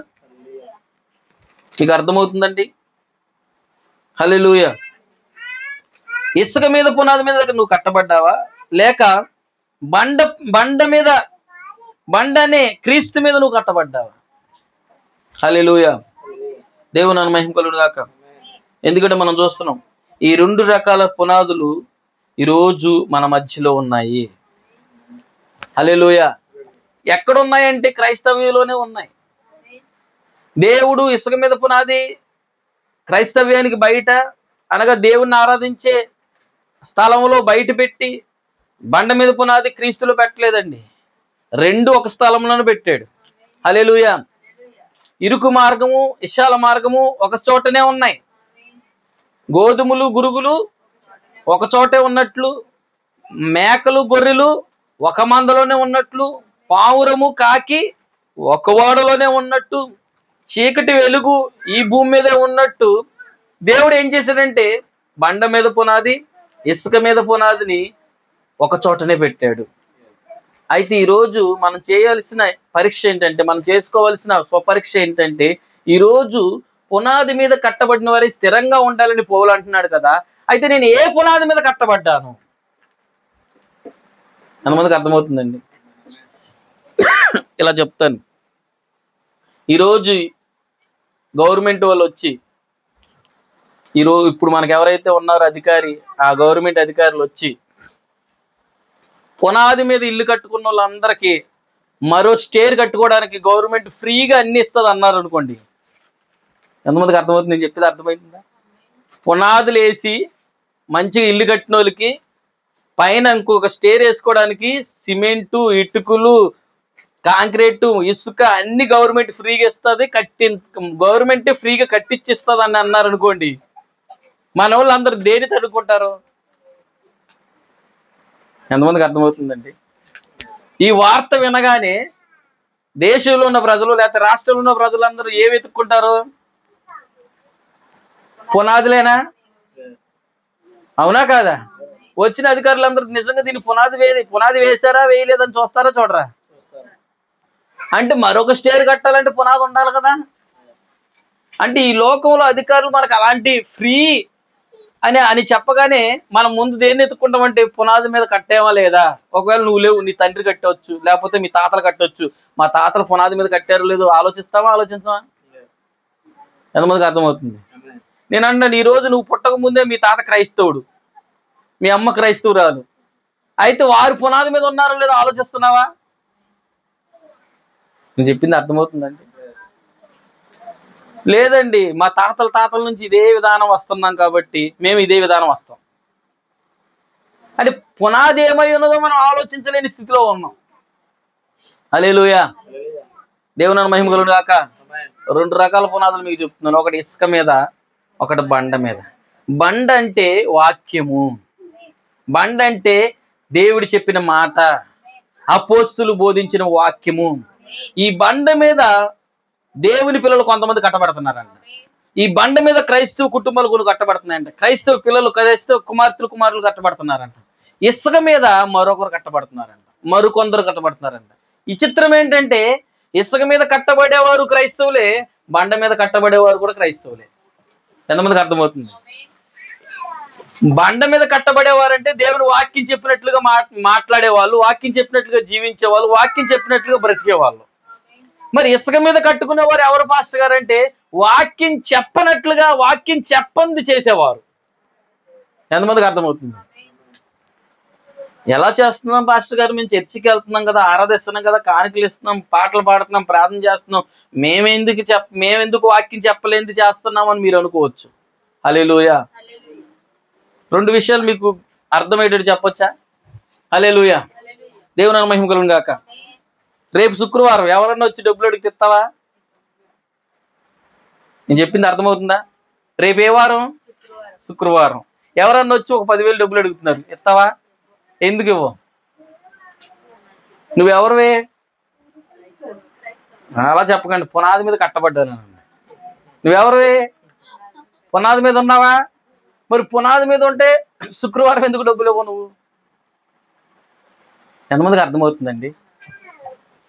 మీకు అర్థమవుతుందండి? హల్లెలూయా. ఇసుక మీద పునాది మీద నువ్వు కట్టబడ్డావా, లేక బండ అనే క్రీస్తు మీద నువ్వు కట్టబడ్డావా? హల్లెలూయా. దేవుని మహిమ కలుగును గాక. ఎందుకంటే మనం చూస్తున్నాం ఈ రెండు రకాల పునాదులు ఈరోజు మన మధ్యలో ఉన్నాయి. హల్లెలూయా. ఎక్కడున్నాయంటే క్రైస్తవ్యంలోనే ఉన్నాయి. దేవుడు ఇసుక మీద పునాది క్రైస్తవ్యానికి బయట, అనగా దేవుణ్ణి ఆరాధించే స్థలంలో బయట పెట్టి, బండ మీద పునాది క్రీస్తులో పెట్టలేదండి. రెండు ఒక స్థలంలోనే పెట్టాడు. హల్లెలూయా. ఇరుకు మార్గము, విశాల మార్గము ఒక చోటనే ఉన్నాయి. గోధుమలు గురుగులు ఒక చోటే ఉన్నట్లు, మేకలు గొర్రెలు ఒక మందలోనే ఉన్నట్లు, పావురము కాకి ఒక ఓడలోనే ఉన్నట్టు, చీకటి వెలుగు ఈ భూమి మీదే ఉన్నట్టు, దేవుడు ఏం చేశాడంటే బండ మీద పునాది, ఇసుక మీద పునాదిని ఒక చోటనే పెట్టాడు. అయితే ఈరోజు మనం చేయాల్సిన పరీక్ష ఏంటంటే, మనం చేసుకోవాల్సిన స్వపరీక్ష ఏంటంటే, ఈరోజు పునాది మీద కట్టబడిన వారి స్థిరంగా ఉండాలని పౌలు అంటున్నాడు కదా. అయితే నేను ఏ పునాది మీద కట్టబడ్డాను? ఎంతమందికి అర్థమవుతుందండి? ఇలా చెప్తాను. ఈరోజు గవర్నమెంట్ వాళ్ళు వచ్చి, ఇప్పుడు మనకు ఎవరైతే ఉన్నారో అధికారి, ఆ గవర్నమెంట్ అధికారులు వచ్చి పునాది మీద ఇల్లు కట్టుకున్న వాళ్ళందరికీ మరో స్టేర్ కట్టుకోవడానికి గవర్నమెంట్ ఫ్రీగా అన్ని ఇస్తుంది అన్నారు అనుకోండి. ఎంతమందికి అర్థమవుతుంది? నేను చెప్పేది అర్థమవుతుందా? పునాదులు వేసి మంచిగా ఇల్లు కట్టిన వాళ్ళకి పైన ఇంకొక స్టేర్ వేసుకోవడానికి సిమెంటు, ఇటుకలు, కాంక్రీట్, ఇసుక అన్ని గవర్నమెంట్ ఫ్రీగా ఇస్తుంది, గవర్నమెంటే ఫ్రీగా కట్టించిస్తుంది అని అన్నారు అనుకోండి. మన వాళ్ళు అందరూ దేని తడుకుంటారు? ఎంతమందికి అర్థమవుతుందండి? ఈ వార్త వినగానే దేశంలో ఉన్న ప్రజలు లేకపోతే రాష్ట్రంలో ఉన్న ప్రజలందరూ ఏ వెతుక్కుంటారు? పునాదులేనా? అవునా కాదా? వచ్చిన అధికారులందరూ నిజంగా దీన్ని పునాది వేశారా వేయలేదని చూస్తారా చూడరా? అంటే మరొక స్టేర్ కట్టాలంటే పునాది ఉండాలి కదా. అంటే ఈ లోకంలో అధికారులు మనకు అలాంటి ఫ్రీ అని చెప్పగానే మనం ముందు దేన్ని ఎత్తుకుంటామంటే పునాది మీద కట్టేవా లేదా? ఒకవేళ నువ్వు లేవు, నీ తండ్రి కట్టవచ్చు, లేకపోతే మీ తాతలు కట్టవచ్చు. మా తాతలు పునాది మీద కట్టారు లేదో ఆలోచిస్తావా? ఆలోచించవా? ఎంతమందికి అర్థమవుతుంది? నేను అన్నాను, ఈరోజు నువ్వు పుట్టక ముందే మీ తాత క్రైస్తవుడు, మీ అమ్మ క్రైస్తవురాలు. అయితే వారు పునాది మీద ఉన్నారో లేదో ఆలోచిస్తున్నావా? నేను చెప్పింది అర్థమవుతుందండి? లేదండి, మా తాతల నుంచి ఇదే విధానం వస్తున్నాం కాబట్టి మేము ఇదే విధానం వస్తాం. అంటే పునాది ఏమై ఉన్నదో మనం ఆలోచించలేని స్థితిలో ఉన్నాం. హల్లెలూయా. దేవుని మహిమ కలుగును గాక. రెండు రకాల పునాదులు మీకు చెప్తున్నాను. ఒకటి ఇసుక మీద, ఒకటి బండ మీద. బండ అంటే వాక్యము, బండ అంటే దేవుడు చెప్పిన మాట, అపోస్తులు బోధించిన వాక్యము. ఈ బండ మీద దేవుని పిల్లలు కొంతమంది కట్టబడుతున్నారంట. ఈ బండ మీద క్రైస్తవ కుటుంబాలు కొన్ని కట్టబడుతున్నాయంట. క్రైస్తవ పిల్లలు, క్రైస్తవ కుమారులు కట్టబడుతున్నారంట. ఇసుక మీద మరొకరు కట్టబడుతున్నారంట, మరికొందరు కట్టబడుతున్నారంట. ఈ చిత్రం ఏంటంటే ఇసుక మీద కట్టబడేవారు క్రైస్తవులే, బండ మీద కట్టబడేవారు కూడా క్రైస్తవులే. ఎంతమందికి అర్థమవుతుంది? బండ మీద కట్టబడేవారంటే దేవుని వాక్యం చెప్పినట్లుగా మాట్లాడేవాళ్ళు, వాక్యం చెప్పినట్లుగా జీవించేవాళ్ళు, వాక్యం చెప్పినట్లుగా బ్రతికేవాళ్ళు. మరి ఇసుక మీద కట్టుకునేవారు ఎవరు పాస్టర్ గారు అంటే వాక్యం చెప్పనట్లుగా వాక్యం చెప్పంది చేసేవారు. ఎంతమందికి అర్థమవుతుంది? ఎలా చేస్తున్నాం పాస్టర్ గారు? మేము చర్చికి వెళ్తున్నాం కదా, ఆరాధిస్తున్నాం కదా, కానుకలు ఇస్తున్నాం, పాటలు పాడుతున్నాం, ప్రార్థన చేస్తున్నాం, మేమెందుకు వాక్యం చెప్పలేంది చేస్తున్నాం అని మీరు అనుకోవచ్చు. హల్లెలూయా. రెండు విషయాలు మీకు అర్థమయ్యేటట్టు చెప్పొచ్చా? హల్లెలూయా. దేవుని మహిమ కలుగును గాక. రేపు శుక్రవారం ఎవరన్నా వచ్చి డబ్బులు అడిగితే ఇస్తావా? నేను చెప్పింది అర్థమవుతుందా? రేపు ఏ వారం? శుక్రవారం. ఎవరన్నా వచ్చి ఒక 10,000 డబ్బులు అడుగుతున్నారు, ఇస్తావా? ఎందుకు ఇవ్వవు? నువ్వెవరివే? అలా చెప్పకండి, పునాది మీద కట్టబడ్డాను. నువ్వెవరివే? పునాది మీద ఉన్నావా? మరి పునాది మీద ఉంటే శుక్రవారం ఎందుకు డబ్బులు ఇవ్వవు నువ్వు? ఎంతమందికి అర్థమవుతుందండి?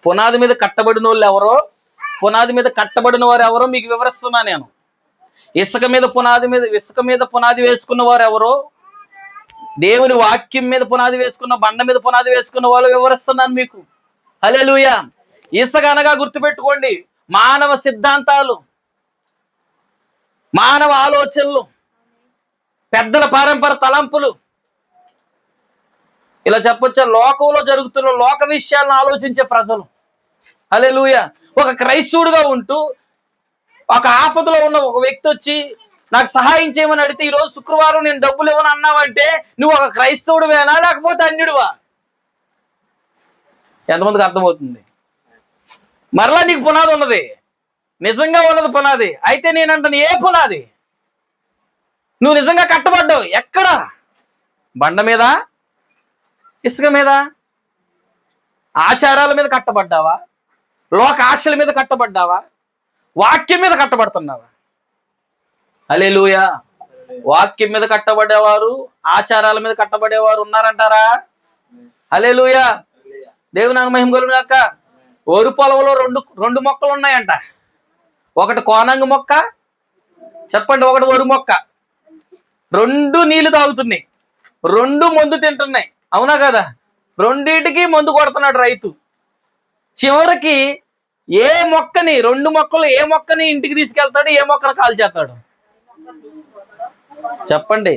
పునాది మీద కట్టబడిన వాళ్ళు ఎవరో, పునాది మీద కట్టబడిన వారు ఎవరో మీకు వివరిస్తున్నా నేను. ఇసుక మీద పునాది వేసుకున్న వారు ఎవరో, దేవుని వాక్యం మీద పునాది వేసుకున్న, బండ మీద పునాది వేసుకున్న వాళ్ళు వివరిస్తున్నాను మీకు. హల్లెలూయా. ఇసుక అనగా గుర్తుపెట్టుకోండి, మానవ సిద్ధాంతాలు, మానవ ఆలోచనలు, పెద్దల పరంపర తలంపులు, ఇలా చెప్పొచ్చా, లోకంలో జరుగుతున్న లోక విషయాలను ఆలోచించే ప్రజలు. హల్లెలూయా. ఒక క్రైస్తవుడిగా ఉంటూ ఒక ఆపదలో ఉన్న ఒక వ్యక్తి వచ్చి నాకు సహాయం చేయమని అడిగితే, ఈరోజు శుక్రవారం నేను డబ్బులు ఇవ్వను అన్నావంటే నువ్వు ఒక క్రైస్తవుడివేనా లేకపోతే అన్యుడివా? ఎంతమందికి అర్థమవుతుంది? మరలా నీకు పునాది ఉన్నది, నిజంగా ఉన్నది పునాది. అయితే నేనంటాను, ఏ పునాది? నువ్వు నిజంగా కట్టబడ్డావు ఎక్కడ? బండ మీద, ఇసుక మీద, ఆచారాల మీద కట్టబడ్డావా? లోక ఆశల మీద కట్టబడ్డావా? వాక్యం మీద కట్టబడుతున్నావా? హల్లెలూయా. వాక్యం మీద కట్టబడేవారు, ఆచారాల మీద కట్టబడేవారు ఉన్నారంటారా? హల్లెలూయా. దేవుని మహిమ కలుగును గాక. ఓరు పొలంలో రెండు మొక్కలు ఉన్నాయంట. ఒకటి కోనంగి మొక్క, చెప్పండి, ఒకటి ఒరు మొక్క. రెండు నీళ్లు తాగుతున్నాయి, రెండు మందు తింటున్నాయి, అవునా కదా? రెండింటికి మందు కొడుతున్నాడు రైతు. చివరికి రెండు మొక్కలు ఏ మొక్కని ఇంటికి తీసుకెళ్తాడు, ఏ మొక్కను కాల్ చేస్తాడు? చెప్పండి.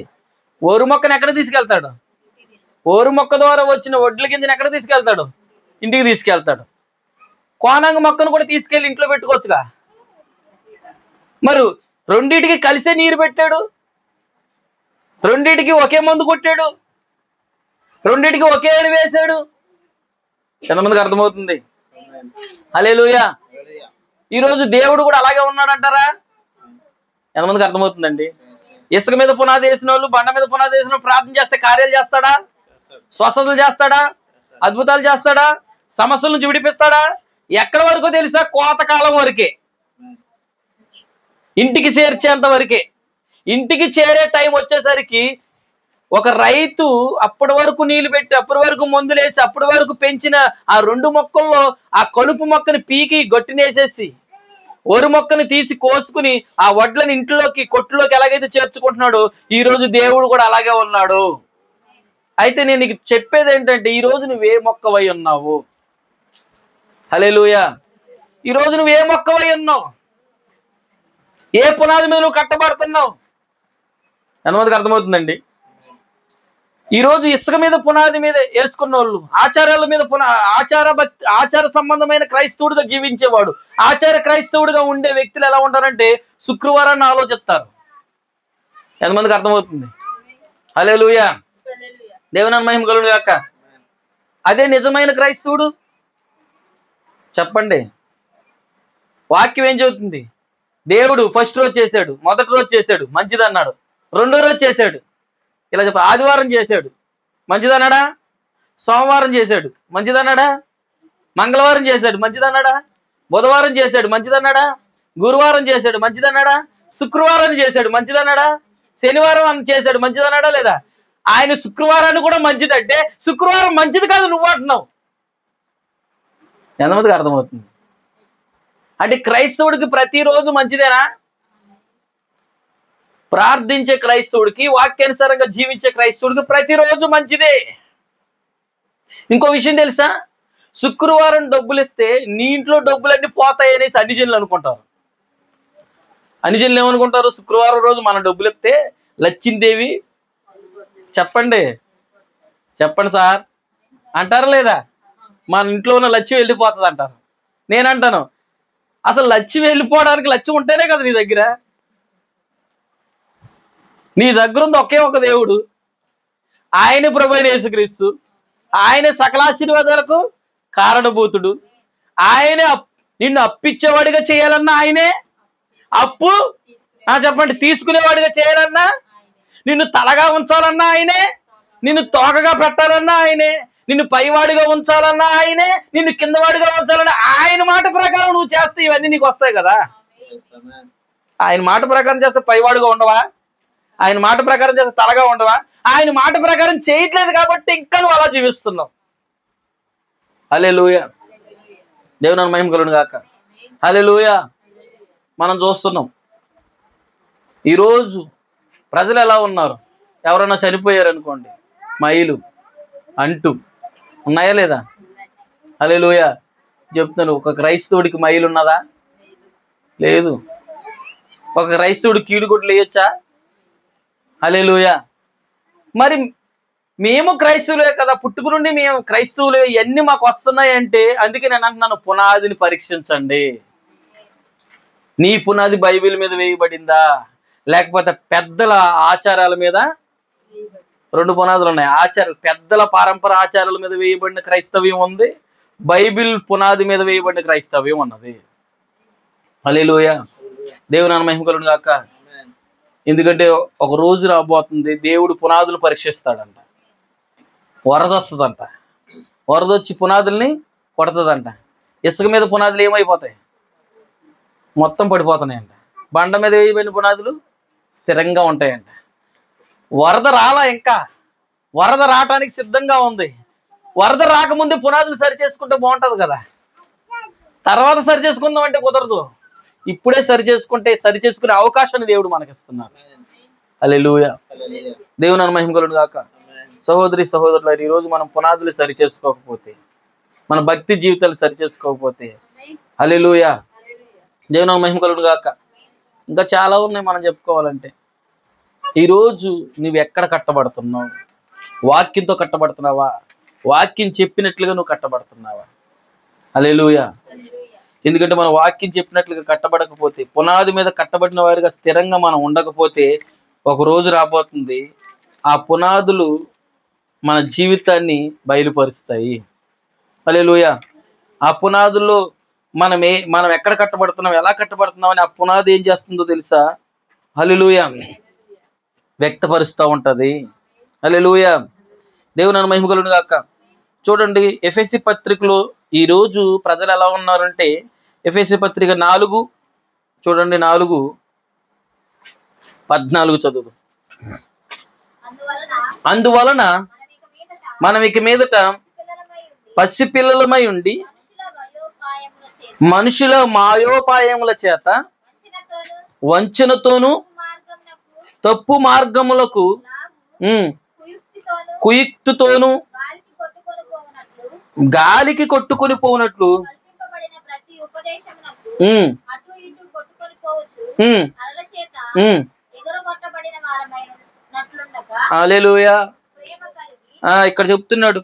ఓరు మొక్కను ఎక్కడ తీసుకెళ్తాడు? ఓరు మొక్క ద్వారా వచ్చిన వడ్ల గింజను ఎక్కడ తీసుకెళ్తాడు? ఇంటికి తీసుకెళ్తాడు. కోనంగి మొక్కను కూడా తీసుకెళ్లి ఇంట్లో పెట్టుకోవచ్చుగా. మరి రెండింటికి కలిసే నీరు పెట్టాడు, రెండింటికి ఒకే మందు కొట్టాడు, రెండింటికి ఒకే ఎరువు వేశాడు. ఎంతమందికి అర్థమవుతుంది? హల్లెలూయా. ఈరోజు దేవుడు కూడా అలాగే ఉన్నాడంటారా? ఎంతమందికి అర్థమవుతుందండి? ఇసుక మీద పునాది వేసిన వాళ్ళు, బండ మీద పునాది వేసిన వాళ్ళు ప్రార్థన చేస్తే కార్యాలు చేస్తాడా? స్వస్థతలు చేస్తాడా? అద్భుతాలు చేస్తాడా? సమస్యల నుంచి విడిపిస్తాడా? ఎక్కడి వరకు తెలుసా? కోతకాలం వరకే, ఇంటికి చేర్చేంత వరకే. ఇంటికి చేరే టైం వచ్చేసరికి ఒక రైతు అప్పటి వరకు నీళ్లు పెట్టి, అప్పటి వరకు మందులేసి, అప్పటి వరకు పెంచిన ఆ రెండు మొక్కల్లో ఆ కలుపు మొక్కని పీకి గొట్టినేసేసి ఒరు మొక్కని తీసి కోసుకుని ఆ వడ్లని ఇంట్లోకి, కొట్టులోకి ఎలాగైతే చేర్చుకుంటున్నాడో ఈ రోజు దేవుడు కూడా అలాగే ఉన్నాడు. అయితే నేను నీకు చెప్పేది ఏంటంటే, ఈ రోజు నువ్వే మొక్కవై ఉన్నావు? హల్లెలూయా. ఈ రోజు నువ్వే మొక్కవై ఉన్నావు? ఏ పునాది మీద నువ్వు కట్టబడుతున్నావు? ఎంతమందికి అర్థమవుతుందండి? ఈరోజు ఇసుక మీద పునాది మీద వేసుకున్న వాళ్ళు, ఆచారాల మీద ఆచార సంబంధమైన క్రైస్తవుడిగా జీవించేవాడు, ఆచార క్రైస్తవుడిగా ఉండే వ్యక్తులు ఎలా ఉంటారంటే శుక్రవారాన్ని ఆలోచిస్తారు. ఎంతమందికి అర్థమవుతుంది? హల్లెలూయా. దేవుని మహిమ కలుగును గాక. అదే నిజమైన క్రైస్తవుడు. చెప్పండి. వాక్యం ఏం చెబుతుంది? దేవుడు ఫస్ట్ రోజు చేశాడు, మొదటి రోజు చేశాడు, మంచిది అన్నాడు. రెండో రోజు చేశాడు, ఇలా చెప్ప, ఆదివారం చేశాడు, మంచిదన్నాడా? సోమవారం చేశాడు, మంచిదన్నాడా? మంగళవారం చేశాడు, మంచిదన్నాడా? బుధవారం చేశాడు, మంచిదన్నాడా? గురువారం చేశాడు, మంచిదన్నాడా? శుక్రవారం చేశాడు, మంచిదన్నాడా? శనివారం చేశాడు, మంచిదన్నాడా లేదా? ఆయన శుక్రవారాన్ని కూడా మంచిదంటే శుక్రవారం మంచిది కాదు నువ్వు అంటున్నావు. ఎంతమందికి అర్థమవుతుంది? అంటే క్రైస్తవుడికి ప్రతిరోజు మంచిదేనా? ప్రార్థించే క్రైస్తవుడికి, వాక్యానుసారంగా జీవించే క్రైస్తవుడికి ప్రతిరోజు మంచిదే. ఇంకో విషయం తెలుసా? శుక్రవారం డబ్బులు ఇస్తే నీ ఇంట్లో డబ్బులన్నీ పోతాయి అనేసి అన్ని జనులు అనుకుంటారు. అన్ని జనులు ఏమనుకుంటారు? శుక్రవారం రోజు మనం డబ్బులు ఇస్తే లచ్చిందేవి చెప్పండి సార్ అంటారా లేదా? మన ఇంట్లో ఉన్న లక్ష్యం వెళ్ళిపోతుంది అంటారు. నేనంటాను, అసలు లక్ష్యం వెళ్ళిపోవడానికి లక్ష్యం ఉంటేనే కదా నీ దగ్గర. నీ దగ్గర ఉంది ఒకే ఒక దేవుడు, ఆయన ప్రభువైన యేసుక్రీస్తు. ఆయన సకలాశీర్వాదాలకు కారణభూతుడు. ఆయనే నిన్ను అప్పిచ్చేవాడిగా చేయాలన్నా ఆయనే, అప్పు చెప్పండి తీసుకునేవాడిగా చేయాలన్నా, నిన్ను తలగా ఉంచాలన్నా ఆయనే, నిన్ను తోకగా పెట్టాలన్నా ఆయనే, నిన్ను పైవాడిగా ఉంచాలన్నా ఆయనే, నిన్ను కిందవాడిగా ఉంచాలన్నా ఆయన మాట ప్రకారం నువ్వు చేస్తే ఇవన్నీ నీకు వస్తాయి కదా. ఆయన మాట ప్రకారం చేస్తే పైవాడిగా ఉండవా? ఆయన మాట ప్రకారం చేస్తే తలగా ఉండవా? ఆయన మాట ప్రకారం చేయట్లేదు కాబట్టి ఇంకా నువ్వు అలా జీవిస్తున్నావు. హల్లెలూయా, దేవుని మహిమ కలుగును గాక. హల్లెలూయా. మనం చూస్తున్నాం ఈరోజు ప్రజలు ఎలా ఉన్నారు. ఎవరన్నా చనిపోయారు అనుకోండి, మైలు అంటూ ఉన్నాయా లేదా? హల్లెలూయా. చెప్తున్నాను, ఒక క్రైస్తవుడికి మైలు ఉన్నదా? లేదు. ఒక క్రైస్తవుడికి కీడుకొట్లు వేయొచ్చా? హల్లెలూయా. మరి మేము క్రైస్తవులే కదా, పుట్టుక నుండి మేము క్రైస్తవులే, ఇవన్నీ మాకు వస్తున్నాయంటే అందుకే నేను అంటున్నాను, పునాదిని పరీక్షించండి. నీ పునాది బైబిల్ మీద వేయబడిందా, లేకపోతే పెద్దల ఆచారాల మీద? రెండు పునాదులు ఉన్నాయి. పెద్దల పరంపర ఆచారాల మీద వేయబడిన క్రైస్తవ్యం ఉంది, బైబిల్ పునాది మీద వేయబడిన క్రైస్తవ్యం ఉన్నది. హల్లెలూయా, దేవుని మహిమ కలుగును గాక. ఎందుకంటే ఒక రోజు రాబోతుంది, దేవుడు పునాదులు పరీక్షిస్తాడంట. వరద వస్తుందంట, వరద వచ్చి పునాదుల్ని కొడుతుందంట. ఇసుక మీద పునాదులు ఏమైపోతాయి? మొత్తం పడిపోతున్నాయంట. బండ మీద వేయబడిన పునాదులు స్థిరంగా ఉంటాయంట. వరద రాలా, ఇంకా వరద రావటానికి సిద్ధంగా ఉంది. వరద రాకముందే పునాదులు సరి చేసుకుంటే బాగుంటుంది కదా. తర్వాత సరి చేసుకుందాం అంటే కుదరదు. ఇప్పుడే సరి చేసుకునే అవకాశాన్ని దేవుడు మనకిస్తున్నాడు. హల్లెలూయా, దేవుని మహిమ కలుగును గాక. సహోదరి సహోదరులారా, ఈరోజు మనం పునాదులు సరి చేసుకోకపోతే, మన భక్తి జీవితాలు సరి చేసుకోకపోతే, హల్లెలూయా, దేవుని మహిమ కలుగును గాక, ఇంకా చాలా ఉన్నాయి మనం చెప్పుకోవాలంటే. ఈరోజు నువ్వు ఎక్కడ కట్టబడుతున్నావు? వాక్యంతో కట్టబడుతున్నావా? వాక్యం చెప్పినట్లుగా నువ్వు కట్టబడుతున్నావా? హల్లెలూయా. ఎందుకంటే మనం వాక్యం చెప్పినట్లుగా కట్టబడకపోతే, పునాది మీద కట్టబడిన వారిగా స్థిరంగా మనం ఉండకపోతే, ఒక రోజు రాబోతుంది ఆ పునాదులు మన జీవితాన్ని బయలుపరుస్తాయి. హల్లెలూయా. ఆ పునాదుల్లో మనం ఎక్కడ కట్టబడుతున్నాం, ఎలా కట్టబడుతున్నాం అని ఆ పునాది ఏం చేస్తుందో తెలుసా? హల్లెలూయా, వ్యక్తపరుస్తూ ఉంటుంది. హల్లెలూయా, దేవుని మహిమ కలుగును గాక. చూడండి, ఎఫెసీ పత్రికలో ఈరోజు ప్రజలు ఎలా ఉన్నారంటే, ఎఫెసీ పత్రిక 4 చూడండి, 4:14 చదువు. అందువలన మనం ఇక మీదట పసిపిల్లలమై ఉండి మనుషుల మాయోపాయముల చేత వంచనతోను తప్పు మార్గములకు కుయుక్తితోను గాలికి కొట్టుకొని పోనట్లు హల్లెలూయా. ఇక్కడ చెప్తున్నాడు,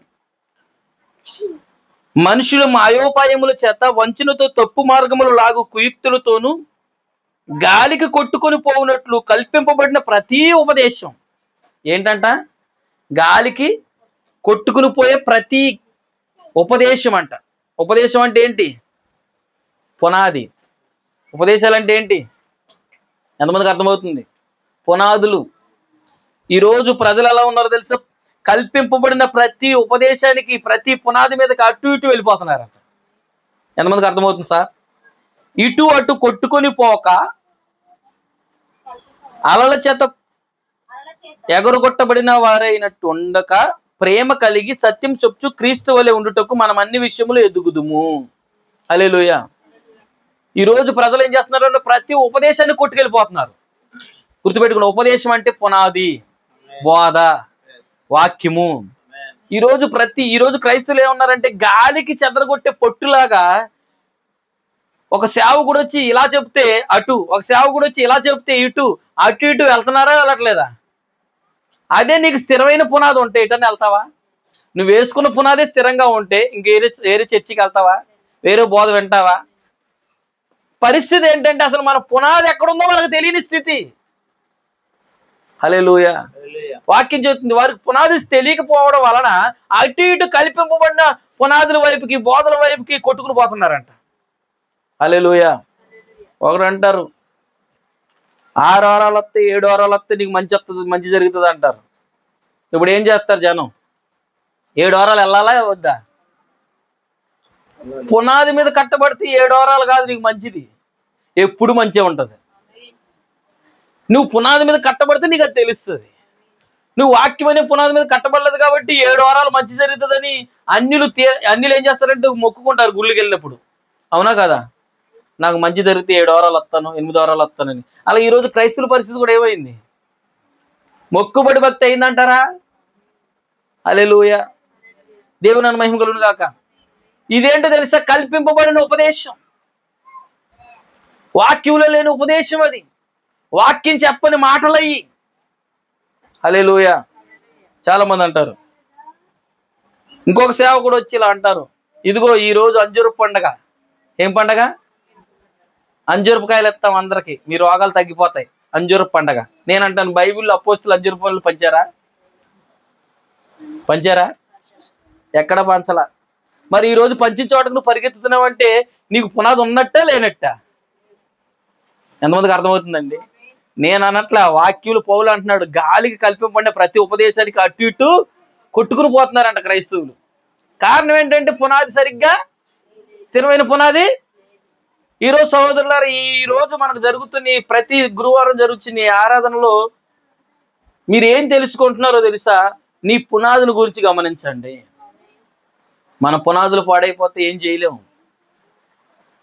మనుషుల మాయోపాయముల చేత వంచనతో తప్పు మార్గములు లాగు కుయుక్తులతోనూ గాలికి కొట్టుకొని పోవునట్లు కల్పింపబడిన ప్రతి ఉపదేశం. ఏంటంట? గాలికి కొట్టుకుని పోయే ప్రతి ఉపదేశం అంట. ఉపదేశం అంటే ఏంటి? పునాది. ఉపదేశాలు అంటే ఏంటి? ఎంతమందికి అర్థమవుతుంది? పునాదులు. ఈరోజు ప్రజలు ఎలా ఉన్నారో తెలుసా? కల్పింపబడిన ప్రతి ఉపదేశానికి, ప్రతి పునాది మీదకి అటు ఇటు వెళ్ళిపోతున్నారంట. ఎంతమందికి అర్థమవుతుంది సార్? ఇటు అటు కొట్టుకొని పోక అలల చేత ఎగరగొట్టబడిన వారైనట్టు ఉండక ప్రేమ కలిగి సత్యం చెప్చు క్రీస్తు వలె ఉండుటకు మనం అన్ని విషయములు ఎదుగుదుము. హల్లెలూయా. ఈరోజు ప్రజలు ఏం చేస్తున్నారు? ప్రతి ఉపదేశాన్ని కొట్టుకెళ్ళిపోతున్నారు. గుర్తుపెట్టుకున్న ఉపదేశం అంటే పునాది, బోధ, వాక్యము. ఈరోజు క్రైస్తవులు ఏమన్నారంటే గాలికి చెదరగొట్టే పొట్టులాగా ఒక సేవకుడు వచ్చి ఇలా చెప్తే అటు, ఒక సేవకుడు వచ్చి ఇలా చెప్తే ఇటు, అటు ఇటు వెళ్తున్నారా వెళ్ళట్లేదా? అదే నీకు స్థిరమైన పునాది ఉంటే ఇటన్నా వెళ్తావా? నువ్వు వేసుకున్న పునాదే స్థిరంగా ఉంటే వేరే చర్చికి వెళ్తావా? వేరే బోధ వింటావా? పరిస్థితి ఏంటంటే అసలు మన పునాది ఎక్కడుందో మనకు తెలియని స్థితి. హల్లెలూయా. వాక్యం చెప్తుంది, వారికి పునాది తెలియకపోవడం వలన అటు ఇటు కల్పింపబడిన పునాదుల వైపుకి, బోధల వైపుకి కొట్టుకుని పోతున్నారంట. హల్లెలూయా. ఒకరు అంటారు 6 వారాలు వస్తే 7 వారాలు వస్తే నీకు మంచి జరుగుతుంది అంటారు. ఇప్పుడు ఏం చేస్తారు జనం? 7 వారాలు వెళ్ళాలా వద్దా? పునాది మీద కట్టబడితే 7 వారాలు కాదు నీకు మంచిది, ఎప్పుడు మంచిగా ఉంటుంది. నువ్వు పునాది మీద కట్టబడితే నీకు అది తెలుస్తుంది. నువ్వు వాక్యం అనే పునాది మీద కట్టబడలేదు కాబట్టి 7 వారాలు మంచి జరుగుతుందని అన్యులు ఏం చేస్తారంటే మొక్కుకుంటారు గుళ్ళకి వెళ్ళినప్పుడు. అవునా కదా? నాకు మంచి జరిగితే 7 వారాలు వస్తాను, 8 వారాలు వస్తానని. అలా ఈరోజు క్రైస్తవుల పరిస్థితి కూడా ఏమైంది? మొక్కుబడి భక్తి అయిందంటారా? హల్లెలూయా. దేవుని మహిమ కలుగును గాక. ఇదేంటో తెలుసా? కల్పింపబడిన ఉపదేశం, వాక్యంలో లేని ఉపదేశం. అది వాక్యం చెప్పని మాటలయ్యి. హల్లెలూయా. చాలా మంది అంటారు, ఇంకొక సేవకుడు వచ్చి ఇలా అంటారు, ఇదిగో ఈరోజు అంజూరపు పండగ. ఏం పండగ? అంజూరపుకాయలు ఎత్తాం అందరికి, మీ రోగాలు తగ్గిపోతాయి. అంజూరపు పండగ. నేనంటాను, బైబిల్లో అపోస్తులు అంజూరపు పండ్లు పంచారా? ఎక్కడ పంచలా. మరి ఈరోజు పంచిన చోటకు నువ్వు పరిగెత్తుతున్నావు అంటే నీకు పునాది ఉన్నట్టా లేనట్టా? ఎంతమందికి అర్థమవుతుందండి? నేను అన్నట్ల వాక్యులు పౌలు అంటున్నాడు, గాలికి కల్పింపబడిన ప్రతి ఉపదేశానికి అటు ఇటు కొట్టుకుని పోతున్నారంట క్రైస్తవులు. కారణం ఏంటంటే పునాది సరిగ్గా స్థిరమైన పునాది. ఈరోజు సహోదరులారా, ఈరోజు మనకు జరుగుతున్న ప్రతి గురువారం జరుగుతున్న ఆరాధనలో మీరు ఏం తెలుసుకుంటున్నారో తెలుసా? నీ పునాదుల గురించి గమనించండి. మన పునాదులు పాడైపోతే ఏం చేయలేము.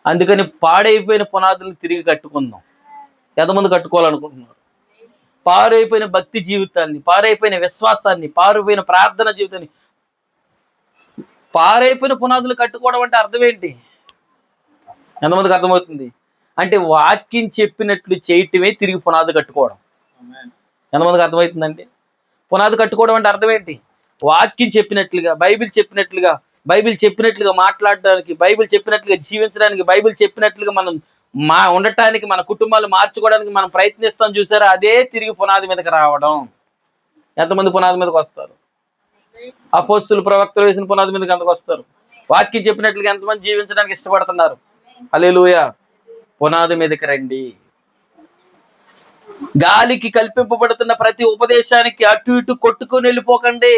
అందుకని పాడైపోయిన పునాదులను తిరిగి కట్టుకుందాం. ఎంతమంది కట్టుకోవాలనుకుంటున్నారు? పాడైపోయిన భక్తి జీవితాన్ని, పాడైపోయిన విశ్వాసాన్ని, పాడైపోయిన ప్రార్థన జీవితాన్ని, పాడైపోయిన పునాదులు కట్టుకోవడం అంటే అర్థం ఏంటి? ఎంతమందికి అర్థమవుతుంది? అంటే వాక్యం చెప్పినట్లు చేయటమే తిరిగి పునాది కట్టుకోవడం. ఎంతమందికి అర్థమవుతుందండి? పునాది కట్టుకోవడం అంటే అర్థం ఏంటి? వాక్యం చెప్పినట్లుగా, బైబిల్ చెప్పినట్లుగా మాట్లాడడానికి, బైబిల్ చెప్పినట్లుగా జీవించడానికి, బైబిల్ చెప్పినట్లుగా మనం ఉండటానికి, మన కుటుంబాలు మార్చుకోవడానికి మనం ప్రయత్నిస్తాం చూసారా? అదే తిరిగి పునాది మీదకి రావడం. ఎంతమంది పునాది మీదకి వస్తారు? అపోస్తులు, ప్రవక్తలు వేసిన పునాది మీదకి ఎంతకు వస్తారు? వాక్యం చెప్పినట్లుగా ఎంతమంది జీవించడానికి ఇష్టపడుతున్నారు? హల్లెలూయా. పునాది మీదకి రండి. గాలికి కల్పింపబడుతున్న ప్రతి ఉపదేశానికి అటు ఇటు కొట్టుకొని వెళ్ళిపోకండి.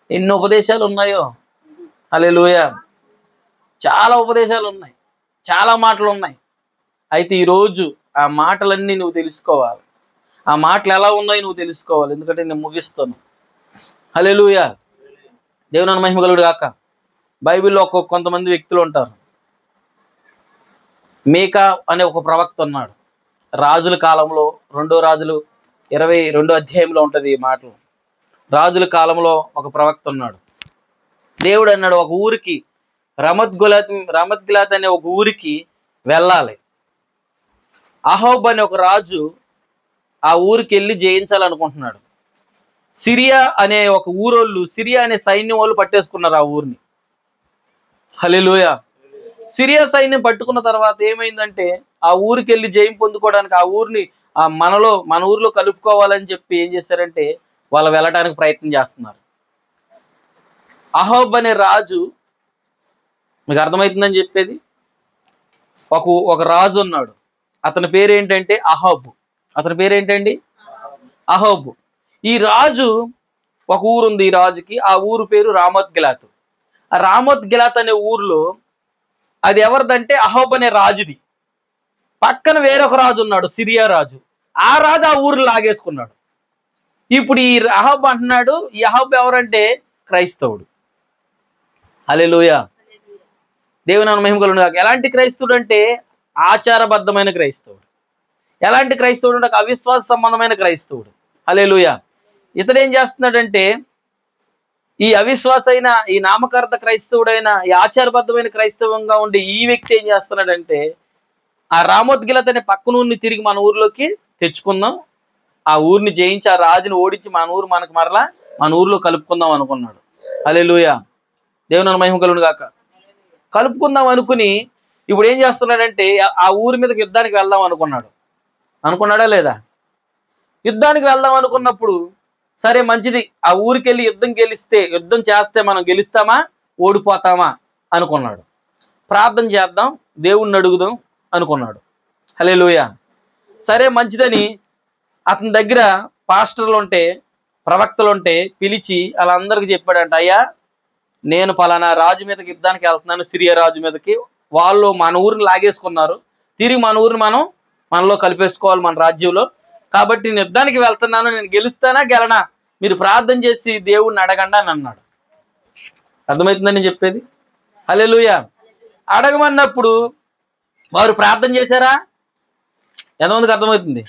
ఎన్ని ఉపదేశాలు ఉన్నాయో. హల్లెలూయా. చాలా ఉపదేశాలు ఉన్నాయి, చాలా మాటలు ఉన్నాయి. అయితే ఈరోజు ఆ మాటలన్నీ నువ్వు తెలుసుకోవాలి. ఆ మాటలు ఎలా ఉన్నాయో నువ్వు తెలుసుకోవాలి. ఎందుకంటే నేను ముగిస్తాను. హల్లెలూయా. దేవుని మహిమ కలుగును గాక. బైబిల్లో కొంతమంది వ్యక్తులు ఉంటారు. మీకా అనే ఒక ప్రవక్త ఉన్నాడు. రాజుల కాలంలో 2 రాజులు 22 అధ్యాయంలో ఉంటుంది ఈ మాటలు. రాజుల కాలంలో ఒక ప్రవక్త ఉన్నాడు. దేవుడు అన్నాడు, ఒక ఊరికి రమత్గిలాత్ అనే ఒక ఊరికి వెళ్ళాలి. అహోబ్ అనే ఒక రాజు ఆ ఊరికి వెళ్ళి జయించాలనుకుంటున్నాడు. సిరియా అనే ఒక ఊరోళ్ళు, సిరియా అనే సైన్యం వాళ్ళు పట్టేసుకున్నారు ఆ ఊరిని. హల్లెలూయా. సిరియా సైన్యం పట్టుకున్న తర్వాత ఏమైందంటే ఆ ఊరికి వెళ్ళి జయం పొందుకోవడానికి, ఆ ఊరిని మన ఊరిలో కలుపుకోవాలని చెప్పి ఏం చేశారంటే వాళ్ళు వెళ్ళడానికి ప్రయత్నం చేస్తున్నారు. అహోబ్ అనే రాజు, మీకు అర్థమవుతుందని చెప్పేది, ఒక రాజు ఉన్నాడు. అతని పేరు ఏంటంటే అహోబ్. అతని పేరు ఏంటండి? అహోబ్. ఈ రాజు, ఒక ఊరు ఉంది ఈ రాజుకి. ఆ ఊరు పేరు రామోత్గిలాత్. ఆ రామోత్గిలాత్ అనే ఊర్లో, అది ఎవరిదంటే అహోబ్ అనే రాజుది. పక్కన వేరొక రాజు ఉన్నాడు, సిరియా రాజు. ఆ రాజు ఆ ఊరిని లాగేసుకున్నాడు. ఇప్పుడు ఈ అహోబ్ అంటున్నాడు, ఈ అహోబ్ ఎవరంటే క్రైస్తవుడు. హల్లెలూయా. దేవుని మహిమ కలుగును గాక. ఎలాంటి క్రైస్తవుడు అంటే ఆచారబద్ధమైన క్రైస్తవుడు. ఎలాంటి క్రైస్తవుడు అంటే ఒక అవిశ్వాస సంబంధమైన క్రైస్తవుడు. హల్లెలూయా. ఇతడు ఏం చేస్తున్నాడంటే ఈ అవిశ్వాస అయిన, ఈ నామకార్థ క్రైస్తవుడైన, ఈ ఆచారబద్ధమైన క్రైస్తవంగా ఉండే ఈ వ్యక్తి ఏం చేస్తున్నాడంటే ఆ రామోద్గిలత్ అనే పక్కన ఊరిని తిరిగి మన ఊర్లోకి తెచ్చుకుందాం, ఆ ఊరిని జయించి ఆ రాజుని ఓడించి మన ఊరు మనకు మరలా మన ఊర్లో కలుపుకుందాం అనుకున్నాడు. హల్లెలూయా. దేవుని మహిమ కలుగును గాక. కలుపుకుందాం అనుకుని ఇప్పుడు ఏం చేస్తున్నాడంటే ఆ ఊరి మీదకి యుద్ధానికి వెళ్దాం అనుకున్నాడా లేదా? యుద్ధానికి వెళ్దాం అనుకున్నప్పుడు సరే మంచిది, ఆ ఊరికి వెళ్ళి యుద్ధం చేస్తే మనం గెలుస్తామా ఓడిపోతామా అనుకున్నాడు. ప్రార్థన చేద్దాం, దేవుణ్ణి అడుగుదాం అనుకున్నాడు. హల్లెలూయా. సరే మంచిదని అతని దగ్గర పాస్టర్లు ఉంటే, ప్రవక్తలు ఉంటే పిలిచి వాళ్ళందరికీ చెప్పాడంట, అయ్యా నేను పలానా రాజు మీదకి యుద్ధానికి వెళ్తున్నాను, సిరియా రాజు మీదకి. వాళ్ళు మన ఊరిని లాగేసుకున్నారు, తిరిగి మన ఊరిని మనలో కలిపేసుకోవాలి మన రాజ్యంలో. కాబట్టి నేను యుద్ధానికి వెళ్తున్నాను, నేను గెలుస్తానా గెలనా మీరు ప్రార్థన చేసి దేవుణ్ణి అడగండి అని అన్నాడు. అర్థమవుతుందని నేను చెప్పేది? హల్లెలూయా. అడగమన్నప్పుడు వారు ప్రార్థన చేశారా? ఎంతమందికి అర్థమవుతుంది?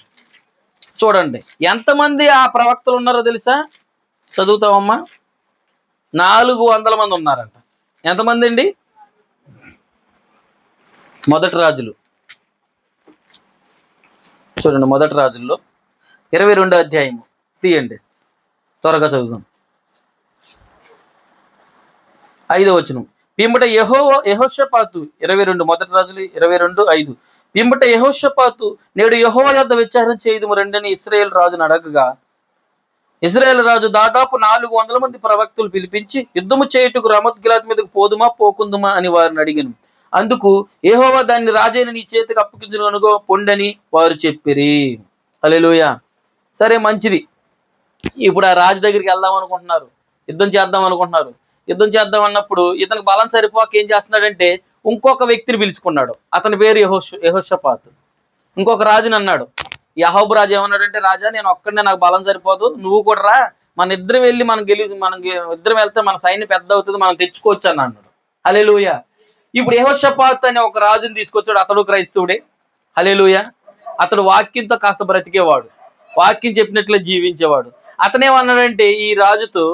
చూడండి ఎంతమంది ఆ ప్రవక్తలు ఉన్నారో తెలుసా? చదువుతామమ్మా. 400 మంది ఉన్నారంట. ఎంతమంది అండి? మొదటి రాజులు చూడండి, మొదటి రాజుల్లో 22వ అధ్యాయము తీయండి, త్వరగా చదువుదాం. 5వ వచనం. పిమ్మట యెహోషాపాతు 22 మొదటి రాజులు 22:5. పిమ్మట యెహోషాపాతు నేడు యెహోవా యొద్ద విచారణ చేయుదుము రండని ఇశ్రాయేలు రాజును అడగగా, ఇశ్రాయేలు రాజు దాదాపు 400 మంది ప్రవక్తలు పిలిపించి యుద్ధము చేయుటకు రామోత్గిలాత్ మీదకు పోదుమా పోకుందుమా అని వారిని అడిగాను. అందుకు యెహోవా దాన్ని రాజైన నీ చేతికి అప్పగించుకొనుగో పొండని వారు చెప్పిరి. హల్లెలూయా. సరే మంచిది. ఇప్పుడు ఆ రాజు దగ్గరికి వెళ్దాం అనుకుంటున్నారు, యుద్ధం చేద్దాం అనుకుంటున్నారు. యుద్ధం చేద్దాం అన్నప్పుడు ఇతనికి బలం సరిపోక ఏం చేస్తున్నాడంటే ఇంకొక వ్యక్తిని పిలుచుకున్నాడు. అతని పేరు యెహోషాపాతు. ఇంకొక రాజుని అన్నాడు. యాహాబు రాజు ఏమన్నాడంటే, రాజా నేను ఒక్కడనే, నాకు బలం సరిపోదు, నువ్వు కూడా రా, మన ఇద్దరం వెళ్ళి మనం ఇద్దరం వెళ్తే మన సైన్యం పెద్ద అవుతుంది, మనం తెచ్చుకోవచ్చు అని అన్నాడు. హల్లెలూయా. ఇప్పుడు యెహోషాపాతు అనే ఒక రాజుని తీసుకొచ్చాడు. అతడు క్రైస్తవుడే. హల్లెలూయా. అతడు వాక్యంతో కాస్త బ్రతికేవాడు, వాక్యం చెప్పినట్లే జీవించేవాడు. అతనేమన్నాడంటే ఈ రాజుతో,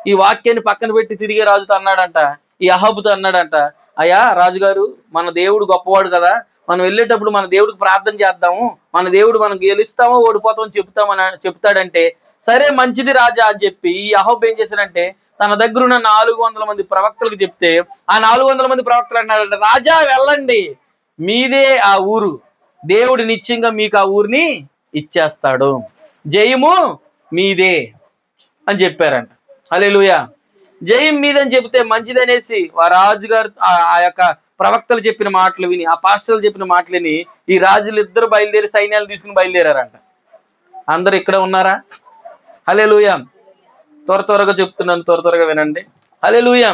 ఈ వాక్యాన్ని పక్కన పెట్టి తిరిగే రాజుతో అన్నాడంట, ఈ అహాబుతో అన్నాడంట, అయ్యా రాజుగారు మన దేవుడు గొప్పవాడు కదా, మనం వెళ్ళేటప్పుడు మన దేవుడికి ప్రార్థన చేద్దాము, మన దేవుడు మనం గెలుస్తామో ఓడిపోతామని చెప్తాడంటే, సరే మంచిది రాజా అని చెప్పి ఈ అహాబు ఏం చేశాడంటే తన దగ్గర ఉన్న 400 మంది ప్రవక్తలకు చెప్తే ఆ 400 మంది ప్రవక్తలు అన్నాడంటే, రాజా వెళ్ళండి, మీదే ఆ ఊరు, దేవుడు నిశ్చయంగా మీకు ఆ ఊరిని ఇచ్చేస్తాడు, జయము మీదే అని చెప్పారంట. హల్లెలూయా. జయం మీదని చెబితే మంచిదనేసి ఆ రాజుగారు ఆ యొక్క ప్రవక్తలు చెప్పిన మాటలు విని, ఆ పాస్టర్లు చెప్పిన మాటలు విని ఈ రాజులు ఇద్దరు బయలుదేరి సైన్యాలు తీసుకుని బయలుదేరారంట. అందరు ఇక్కడ ఉన్నారా? హల్లెలూయా. త్వరగా చెప్తున్నాను, త్వరగా వినండి. హల్లెలూయా.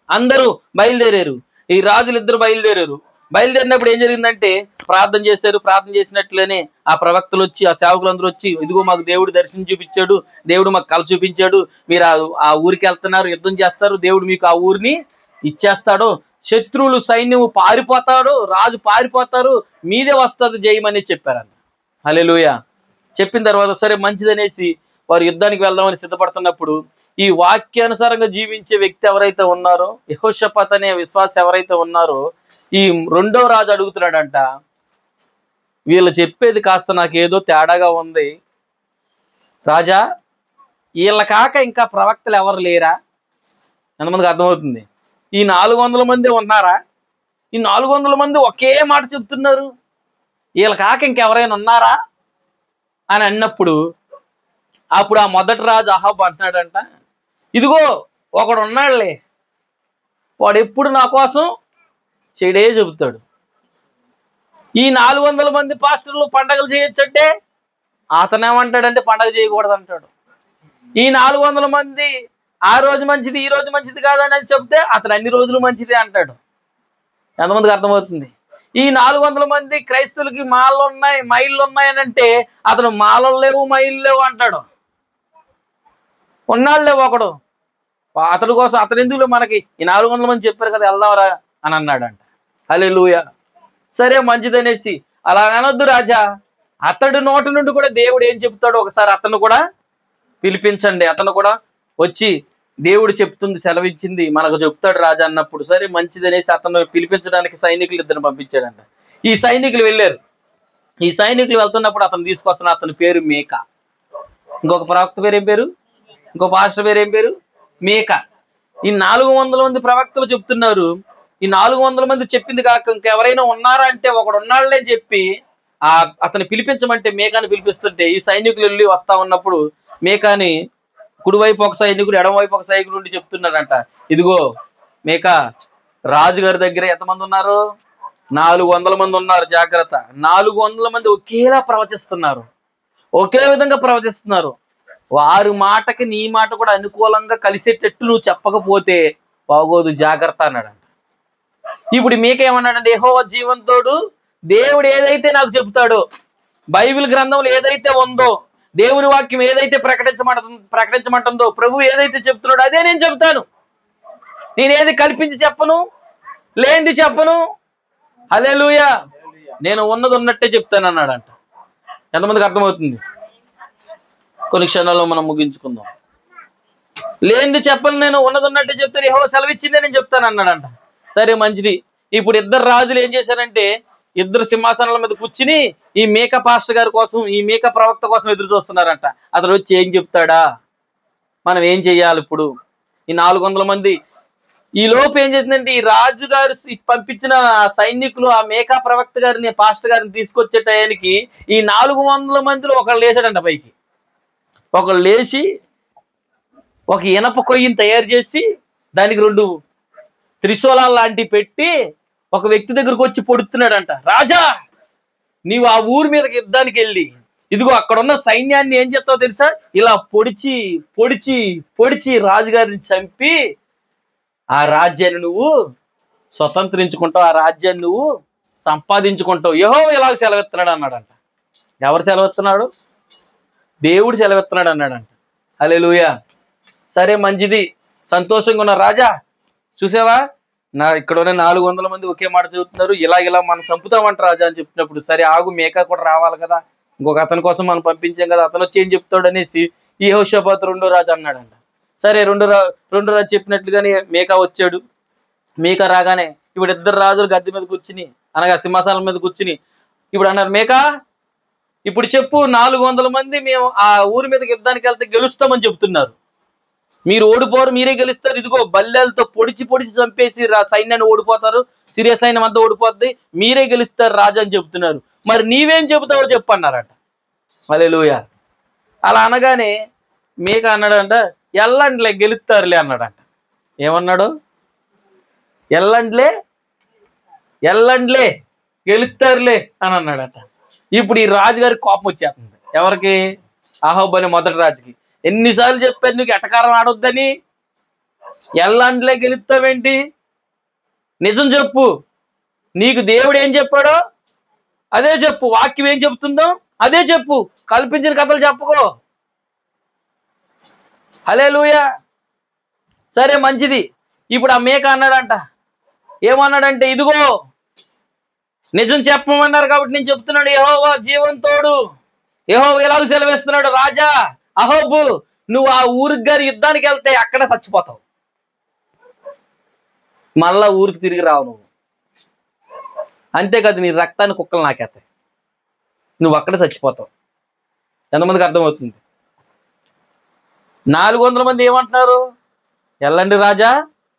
అందరూ బయలుదేరారు. ఈ రాజులు ఇద్దరు బయలుదేరినప్పుడు ఏం జరిగిందంటే ప్రార్థన చేశారు. ప్రార్థన చేసినట్లనే ఆ ప్రవక్తలు వచ్చి, ఆ సేవకులందరూ వచ్చి, ఇదిగో మాకు దేవుడు దర్శనం చూపించాడు, దేవుడు మాకు కళ చూపించాడు, మీరు ఆ ఊరికి వెళ్తున్నారు, యుద్ధం చేస్తారు, దేవుడు మీకు ఆ ఊరిని ఇచ్చేస్తాడు, శత్రువులు సైన్యం పారిపోతాడు, రాజు పారిపోతారు, మీదే వస్తుంది జయమని చెప్పారన్న. హల్లెలూయా. చెప్పిన తర్వాత సరే మంచిదనేసి వారు యుద్ధానికి వెళ్దామని సిద్ధపడుతున్నప్పుడు ఈ వాక్యానుసారంగా జీవించే వ్యక్తి ఎవరైతే ఉన్నారో, యెహోషాపాతు అనే విశ్వాసం ఎవరైతే ఉన్నారో, ఈ రెండో రాజు అడుగుతున్నాడంట, వీళ్ళు చెప్పేది కాస్త నాకేదో తేడాగా ఉంది రాజా, వీళ్ళ కాక ఇంకా ప్రవక్తలు ఎవరు లేరా? ఎంతమందికి అర్థమవుతుంది? ఈ 400 మంది ఉన్నారా? ఈ 400 మంది ఒకే మాట చెప్తున్నారు, వీళ్ళ కాక ఇంకెవరైనా ఉన్నారా అని అన్నప్పుడు అప్పుడు ఆ మొదటి రాజు అహాబు అంటున్నాడంట, ఇదిగో ఒకడు ఉన్నాడులే, వాడు ఎప్పుడు నా కోసం చెడే చెబుతాడు. ఈ 400 మంది పాస్టర్లు పండగలు చేయొచ్చంటే అతనేమంటాడంటే పండగ చేయకూడదు అంటాడు. ఈ 400 మంది ఆ రోజు మంచిది ఈ రోజు మంచిది కాదని చెప్తే అతను అన్ని రోజులు మంచిదే అంటాడు. ఎంతమందికి అర్థమవుతుంది? ఈ 400 మంది క్రైస్తవులకి మాలలు ఉన్నాయి, మైళ్ళు ఉన్నాయి అని అంటే అతను మాలలు లేవు, మైళ్ళు లేవు అంటాడు. ఉన్నాళ్ళే ఒకడు, అతడి కోసం అతను ఎందుకు మనకి ఈ 400 మంది చెప్పారు కదా వెళ్దాంరా అని అన్నాడంట. హల్లెలూయా. సరే మంచిదనేసి అలా అనొద్దు రాజా, అతడి నోటి నుండి కూడా దేవుడు ఏం చెప్తాడో ఒకసారి అతను కూడా పిలిపించండి. అతను కూడా వచ్చి దేవుడు చెప్తుంది, సెలవిచ్చింది మనకు చెప్తాడు రాజా అన్నప్పుడు సరే మంచిది అనేసి అతను పిలిపించడానికి సైనికులు ఇద్దరిని పంపించాడంట. ఈ సైనికులు వెళ్ళారు. ఈ సైనికులు వెళ్తున్నప్పుడు అతను తీసుకొస్తున్న అతని పేరు మీకా. ఇంకొక ప్రవక్త పేరు ఏం పేరు? ఇంకో పాస్టర్ పేరు ఏం పేరు? మీకా. ఈ 400 మంది ప్రవక్తలు చెప్తున్నారు. ఈ 400 మంది చెప్పింది కాక ఇంకెవరైనా ఉన్నారా అంటే ఒకడు ఉన్నాడులే అని చెప్పి అతన్ని పిలిపించమంటే మీకాని పిలిపిస్తుంటే ఈ సైనికులు వెళ్ళి వస్తా ఉన్నప్పుడు మీకాని కుడివైపు ఒక సైనికుడు, ఎడమవైపు ఒక సైనికుడు ఉండి చెప్తున్నాడంట, ఇదిగో మీకా, రాజుగారి దగ్గర ఎంతమంది ఉన్నారు? 400 మంది ఉన్నారు, జాగ్రత్త. 400 మంది ఒకేలా ప్రవచిస్తున్నారు, ఒకే విధంగా ప్రవచిస్తున్నారు. వారి మాటకి నీ మాట కూడా అనుకూలంగా కలిసేటట్టు నువ్వు చెప్పకపోతే బాగోదు, జాగ్రత్త అన్నాడంట. ఇప్పుడు మీకేమన్నాడంటే, యెహోవా జీవంతోడు, దేవుడు ఏదైతే నాకు చెప్తాడో, బైబిల్ గ్రంథంలో ఏదైతే ఉందో, దేవుని వాక్యం ఏదైతే ప్రకటించమంటుందో, ప్రభు ఏదైతే చెప్తున్నాడో అదే నేను చెప్తాను. నేనేది కల్పించి చెప్పను, లేనిది చెప్పను. హల్లెలూయా. నేను ఉన్నది ఉన్నట్టే చెప్తాను అన్నాడంట. ఎంతమందికి అర్థమవుతుంది? కొన్ని క్షణాల్లో మనం ముగించుకుందాం. లేనిది చెప్పను, నేను ఉన్నది ఉన్నట్టే చెప్తాను, యెహోవా సెలవిచ్చిందే నేను చెప్తాను అన్నాడంట. సరే మంచిది. ఇప్పుడు ఇద్దరు రాజులు ఏం చేశారంటే, ఇద్దరు సింహాసనాల మీద కూర్చుని ఈ మీకా పాస్టర్ గారి కోసం, ఈ మీకా ప్రవక్త కోసం ఎదురు చూస్తున్నారంట. అతను వచ్చి ఏం చెప్తాడా, మనం ఏం చెయ్యాలి ఇప్పుడు? ఈ 400 మంది ఈ లోపు ఏం చేసిందంటే, ఈ రాజుగారు పంపించిన సైనికులు ఆ మీకా ప్రవక్త గారిని, పాస్టర్ గారిని తీసుకొచ్చే టయానికి ఈ 400 మందిలో ఒకళ్ళు లేచాడంట పైకి. ఒకళ్ళు లేచి ఒక ఇనప కొయ్యని తయారు చేసి దానికి 2 త్రిశూలాలు లాంటివి పెట్టి ఒక వ్యక్తి దగ్గరకు వచ్చి పొడుతున్నాడంట, రాజా నీవు ఆ ఊరి మీదకి యుద్ధానికి వెళ్ళి ఇదిగో అక్కడ ఉన్న సైన్యాన్ని ఏం చేస్తావో తెలుసా, ఇలా పొడిచి పొడిచి పొడిచి రాజుగారిని చంపి ఆ రాజ్యాన్ని నువ్వు స్వతంత్రించుకుంటావు, ఆ రాజ్యాన్ని నువ్వు సంపాదించుకుంటావు. యెహోవా ఇలాగ సెలవెత్తున్నాడు అన్నాడంట. ఎవరు సెలవెత్తున్నాడు? దేవుడు సెలవెత్తున్నాడు అన్నాడంట. హల్లెలూయా. సరే మంచిది, సంతోషంగా ఉన్న రాజా, చూసావా ఇక్కడ 400 మంది ఒకే మాట చదువుతున్నారు, ఇలా మనం చంపుతామంట రాజా అని చెప్పినప్పుడు, సరే ఆగు, మీకా కూడా రావాలి కదా, ఇంకొక అతని కోసం మనం పంపించాం కదా, అతను వచ్చి ఏం చెప్తాడు అనేసి ఈ యెహోషాపాతు 2వ రాజు అన్నాడంట. సరే 2వ రాజు చెప్పినట్లుగానే మీకా వచ్చాడు. మీకా రాగానే ఇప్పుడు ఇద్దరు రాజులు గద్దె మీద కూర్చుని, అనగా సింహాసనం మీద కూర్చుని ఇప్పుడు అన్నారు, మీకా ఇప్పుడు చెప్పు, 400 మంది మేము ఆ ఊరి మీదకి యుద్ధానికి వెళ్తే గెలుస్తామని చెప్తున్నారు, మీరు ఓడిపోరు, మీరే గెలుస్తారు, ఇదిగో బల్లెలతో పొడిచి పొడిచి చంపేసి సైన్యాన్ని ఓడిపోతారు, సిరియా సైన్యం అంతా ఓడిపోద్ది, మీరే గెలుస్తారు రాజు అని చెప్తున్నారు, మరి నీవేం చెబుతావో చెప్పన్నారట. హల్లెలూయా. అలా అనగానే మీకా అన్నాడంట, ఎల్లండిలే గెలుస్తారులే అన్నాడంట. ఏమన్నాడు? ఎల్లండిలే గెలుస్తారులే అని అన్నాడట. ఇప్పుడు ఈ రాజుగారికి కోపం వచ్చేస్తుంది. ఎవరికి? అహాబు అనే మొదటి రాజుకి. ఎన్నిసార్లు చెప్పాను నీకు ఎటకారం ఆడొద్దని, ఎల్లండిలే గెలుస్తావేంటి? నిజం చెప్పు, నీకు దేవుడు ఏం చెప్పాడో అదే చెప్పు, వాక్యం ఏం చెప్తుందో అదే చెప్పు, కల్పించిన కథలు చెప్పుకో. హల్లెలూయా. సరే మంచిది. ఇప్పుడు ఆ మీకా అన్నాడంట, ఏమన్నాడంటే, ఇదిగో నిజం చెప్పమన్నారు కాబట్టి నేను చెప్తున్నాడు, యెహోవా జీవంతోడు, యెహోవా ఇలాగ సెలవిస్తున్నాడు, రాజా అహాబు, నువ్వు ఆ ఊరికి గారి యుద్ధానికి వెళ్తే అక్కడ చచ్చిపోతావు, మళ్ళా ఊరికి తిరిగి రావు నువ్వు, అంతేకాదు నీ రక్తాన్ని కుక్కలు నాకేస్తాయి, నువ్వు అక్కడ చచ్చిపోతావు. ఎంతమందికి అర్థమవుతుంది? 400 మంది ఏమంటున్నారు? ఎల్లండి రాజా,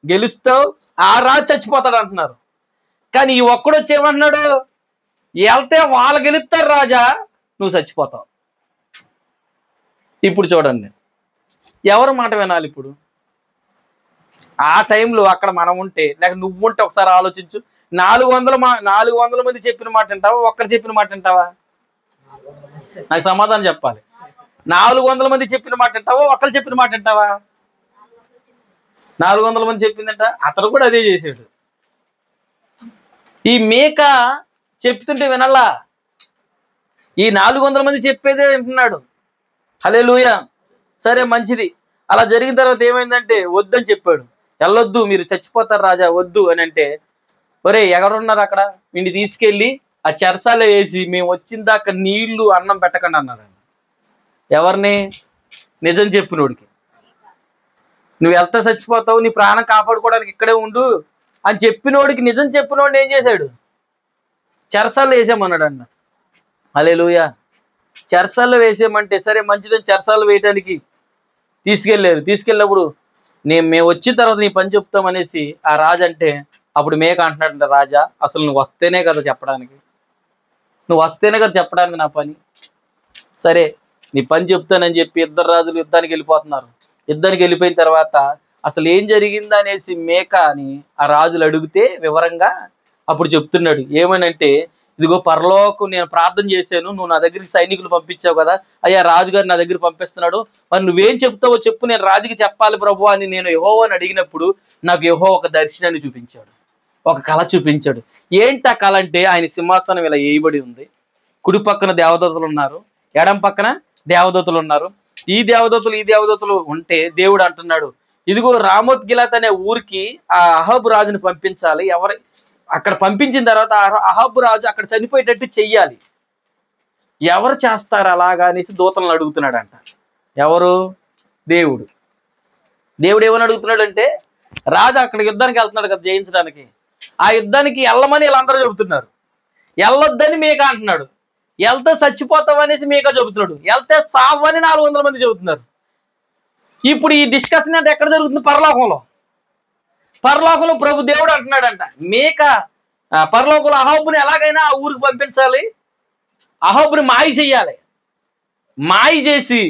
గెలుస్తావు, ఆ రాజు చచ్చిపోతాడు అంటున్నారు. కానీ ఈ ఒక్కడొచ్చి ఏమంటున్నాడు? వెళ్తే వాళ్ళు గెలుస్తారు రాజా, నువ్వు చచ్చిపోతావు. ఇప్పుడు చూడండి, ఎవరు మాట వినాలి? ఇప్పుడు ఆ టైంలో అక్కడ మనం ఉంటే, లేక నువ్వు ఉంటే ఒకసారి ఆలోచించు. 400 మంది చెప్పిన మాట వింటావా, ఒక్కరు చెప్పిన మాట వింటావా? నాకు సమాధానం చెప్పాలి. 400 మంది చెప్పిన మాట వింటావా, ఒక్కరు చెప్పిన మాట వింటావా? 400 మంది చెప్పిందంట, అతను కూడా అదే చేసాడు. ఈ మీకా చెప్తుంటే వినల్లా, ఈ 400 మంది చెప్పేదే వింటున్నాడు. హల్లెలూయా. సరే మంచిది. అలా జరిగిన తర్వాత ఏమైందంటే, వద్దని చెప్పాడు. వెళ్ళొద్దు, మీరు చచ్చిపోతారు రాజా, వద్దు అని అంటే, ఒరే ఎవరున్నారు అక్కడ, వీడిని తీసుకెళ్ళి ఆ చెరసాల వేసి మేము వచ్చిన దాకా నీళ్లు అన్నం పెట్టకండి అన్నాడండి. ఎవరిని? నిజం చెప్పినోడికి. నువ్వు వెళ్తా చచ్చిపోతావు, నీ ప్రాణం కాపాడుకోవడానికి ఇక్కడే ఉండు అని చెప్పినోడికి, నిజం చెప్పినోడిని ఏం చేశాడు? చెరసాల్లో వేసామన్నాడు అన్న. హల్లెలూయా. చెరసాల్లో వేసామంటే సరే మంచిదని చెరసాల్లో వేయటానికి తీసుకెళ్ళినప్పుడు మేము వచ్చిన తర్వాత నీ పని చెప్తామనేసి ఆ రాజు అంటే, అప్పుడు మేక అంటున్నాడంట, రాజా అసలు నువ్వు వస్తేనే కదా చెప్పడానికి, నా పని. సరే నీ పని చెప్తానని చెప్పి ఇద్దరు రాజులు యుద్ధానికి వెళ్ళిపోతున్నారు. యుద్ధానికి వెళ్ళిపోయిన తర్వాత అసలు ఏం జరిగింది అనేసి మేక అని ఆ రాజులు అడిగితే వివరంగా అప్పుడు చెప్తున్నాడు. ఏమనంటే, ఇదిగో పరలోకం నేను ప్రార్థన చేశాను, నువ్వు నా దగ్గరికి సైనికులు పంపించావు కదా, అయ్యా రాజుగారు నా దగ్గర పంపిస్తున్నాడు, మరి నువ్వేం చెప్తావో చెప్పు, నేను రాజుకి చెప్పాలి ప్రభు అని నేను యెహోవాని అడిగినప్పుడు నాకు యెహోవా ఒక దర్శనాన్ని చూపించాడు, ఒక కళ చూపించాడు. ఏంటి ఆ కళ అంటే, ఆయన సింహాసనం ఇలా వేయబడి ఉంది, కుడి పక్కన దేవదూతలు ఉన్నారు, ఎడం పక్కన దేవదూతలు ఉన్నారు. ఈ దేవదూతలు ఉంటే దేవుడు అంటున్నాడు, ఇదిగో రామోత్ గిలాత్ అనే ఊరికి ఆ అహాబు రాజుని పంపించాలి. అక్కడ పంపించిన తర్వాత అహాబు రాజు అక్కడ చనిపోయేటట్టు చెయ్యాలి. ఎవరు చేస్తారు అలాగా అనేసి దూతలను అడుగుతున్నాడంట. ఎవరు? దేవుడు ఏమని అడుగుతున్నాడు అంటే, రాజు అక్కడ యుద్ధానికి వెళ్తున్నాడు కదా జయించడానికి, ఆ యుద్ధానికి వెళ్ళమని వీళ్ళందరూ చెబుతున్నారు. వెళ్ళొద్దని మేక అంటున్నాడు. వెళ్తే చచ్చిపోతావు అనేసి మేక చెబుతున్నాడు. వెళ్తే సావని 400 మంది చెబుతున్నారు. ఇప్పుడు ఈ డిస్కషన్ అంటే ఎక్కడ జరుగుతుంది? పరలోకంలో ప్రభు దేవుడు అంటున్నాడంట, మేక పరలోకంలో అహాబుని ఎలాగైనా ఆ ఊరికి పంపించాలి, అహాబుని మాయ చెయ్యాలి, మాయ చేసి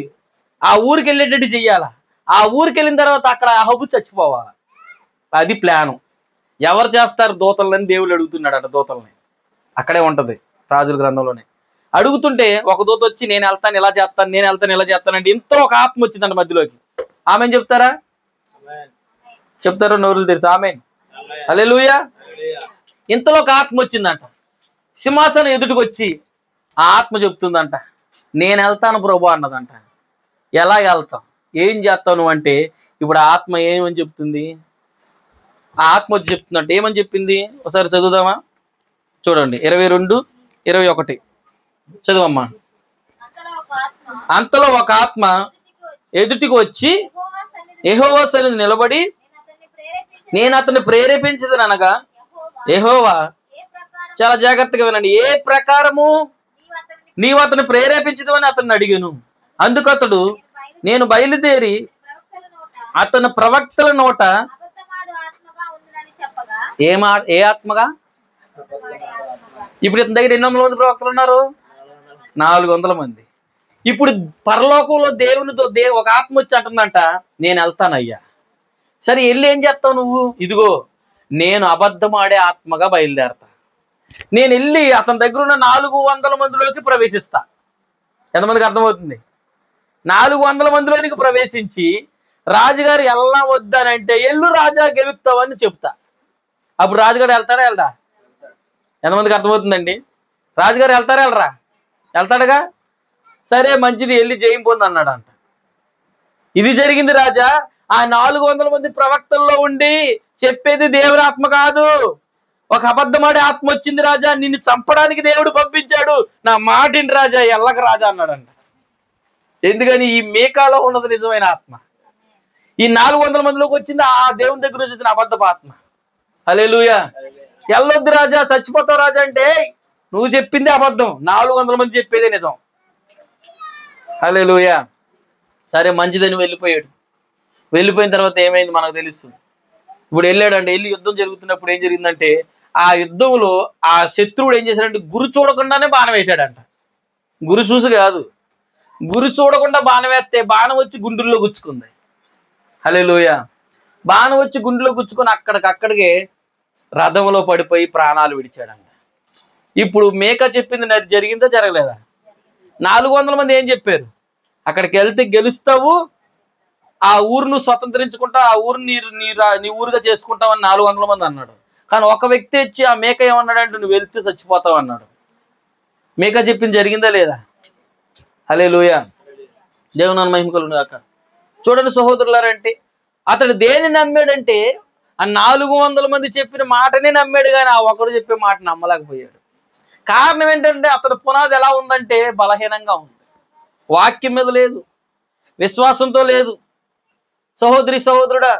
ఆ ఊరికి వెళ్ళేటట్టు చెయ్యాలా. ఆ ఊరికి వెళ్ళిన తర్వాత అక్కడ అహాబు చచ్చిపోవాలి. అది ప్లాను. ఎవరు చేస్తారు? దూతలని దేవుడు అడుగుతున్నాడట. దూతల్ని అక్కడే ఉంటది రాజుల గ్రంథంలోనే. అడుగుతుంటే ఒక దూత వచ్చి, నేను వెళ్తాను ఇలా చేస్తాను అంటే ఇంతలో ఒక ఆత్మ వచ్చిందంట మధ్యలోకి. ఆమెన్ చెప్తారా? చెప్తారో నోరులు తెలుసు. ఆమెన్. హల్లెలూయా. ఇంతలో ఒక ఆత్మ వచ్చిందంట. సింహాసనం ఎదుటికి వచ్చి ఆ ఆత్మ చెప్తుందంట, నేను వెళ్తాను ప్రభు అన్నదంట. ఎలా వెళ్తాం, ఏం చేస్తావు నువ్వు అంటే, ఇప్పుడు ఆ ఆత్మ ఏమని చెప్తుంది? ఆ ఆత్మ వచ్చి చెప్తుందంట. ఏమని చెప్పింది? ఒకసారి చదువుదామా? చూడండి 22:21 చదువమ్మా. అంతలో ఒక ఆత్మ ఎదుటికి వచ్చి యెహోవా సన్నిధిని నిలబడి, నేను అతన్ని ప్రేరేపించదని అనగా, యెహోవా, చాలా జాగ్రత్తగా వినండి, ఏ ప్రకారము నీవు అతన్ని ప్రేరేపించదని అతన్ని అడిగాను. అందుకు అతడు, నేను బయలుదేరి అతని ప్రవక్తల నోట ఏ ఆత్మగా? ఇప్పుడు ఇతని దగ్గర 800 మంది ప్రవక్తలు ఉన్నారు, 400 మంది. ఇప్పుడు పరలోకంలో దేవునితో ఒక ఆత్మ వచ్చి అంటుందంట, నేను వెళ్తానయ్యా. సరే వెళ్ళి ఏం చేస్తావు నువ్వు? ఇదిగో నేను అబద్ధం ఆడే ఆత్మగా బయలుదేరతా. నేను వెళ్ళి అతని దగ్గర ఉన్న 400 మందిలోకి ప్రవేశిస్తా. ఎంతమందికి అర్థమవుతుంది? 400 మందిలోనికి ప్రవేశించి రాజుగారు ఎలా వద్దానంటే, ఎల్లు రాజా గెలుస్తావని చెప్తా. అప్పుడు రాజుగారు వెళ్తాడా వెళ్ళడా? ఎంతమందికి అర్థమవుతుందండి? రాజుగారు వెళ్తారా వెళ్ళరా? వెళ్తాడుగా. సరే మంచిది, వెళ్ళి జయం పొంది అన్నాడంట. ఇది జరిగింది రాజా. ఆ 400 మంది ప్రవక్తల్లో ఉండి చెప్పేది దేవుని ఆత్మ కాదు, ఒక అబద్ధమాడే ఆత్మ వచ్చింది రాజా, నిన్ను చంపడానికి దేవుడు పంపించాడు, నా మాటిని రాజా, ఎల్లక రాజా అన్నాడంట. ఎందుకని? ఈ మేకాలో ఉన్నది నిజమైన ఆత్మ. ఈ 400 మందిలోకి వచ్చింది ఆ దేవుని దగ్గర నుంచి వచ్చిన అబద్ధపు ఆత్మ. హల్లెలూయా. ఎల్లొద్దు రాజా, చచ్చిపోతావు రాజా అంటే, నువ్వు చెప్పింది అబద్ధం, 400 మంది చెప్పేదే నిజం. హల్లెలూయా. సరే మంచిదని వెళ్ళిపోయాడు. వెళ్ళిపోయిన తర్వాత ఏమైంది మనకు తెలుస్తుంది. ఇప్పుడు వెళ్ళాడంటే, వెళ్ళి యుద్ధం జరుగుతున్నప్పుడు ఏం జరిగిందంటే, ఆ యుద్ధంలో ఆ శత్రువుడు ఏం చేశాడంటే, గురి చూడకుండానే బాణం వేశాడంట. గురి చూసి కాదు, గురి చూడకుండా బాణం వేస్తే బాణం వచ్చి గుండెల్లో గుచ్చుకుంది. హల్లెలూయా. బాణం వచ్చి గుండెలో గుచ్చుకొని అక్కడికే రథంలో పడిపోయి ప్రాణాలు విడిచాడంట. ఇప్పుడు మేక చెప్పింది జరిగిందా జరగలేదా? 400 మంది ఏం చెప్పారు? అక్కడికి వెళ్తే గెలుస్తావు, ఆ ఊరును స్వతంత్రించుకుంటా, ఆ ఊరిని నీ ఊరుగా చేసుకుంటావు అని 400 మంది అన్నాడు. కానీ ఒక వ్యక్తి వచ్చి ఆ మేక ఏమన్నాడంటే, నువ్వు వెళ్తే చచ్చిపోతావు అన్నాడు. మేక చెప్పింది జరిగిందా లేదా? హల్లెలూయా. దేవుని మహిమ కలుగును గాక. చూడండి సహోదరులారంటే, అతడు దేని నమ్మాడంటే, ఆ 400 మంది చెప్పిన మాటనే నమ్మాడు, కానీ ఆ ఒకడు చెప్పే మాట నమ్మలేకపోయాడు. కారణం ఏంటంటే అతని పునాది ఎలా ఉందంటే బలహీనంగా ఉంది. వాక్యం మీద లేదు, విశ్వాసంతో లేదు. సహోదరి సహోదరుడా,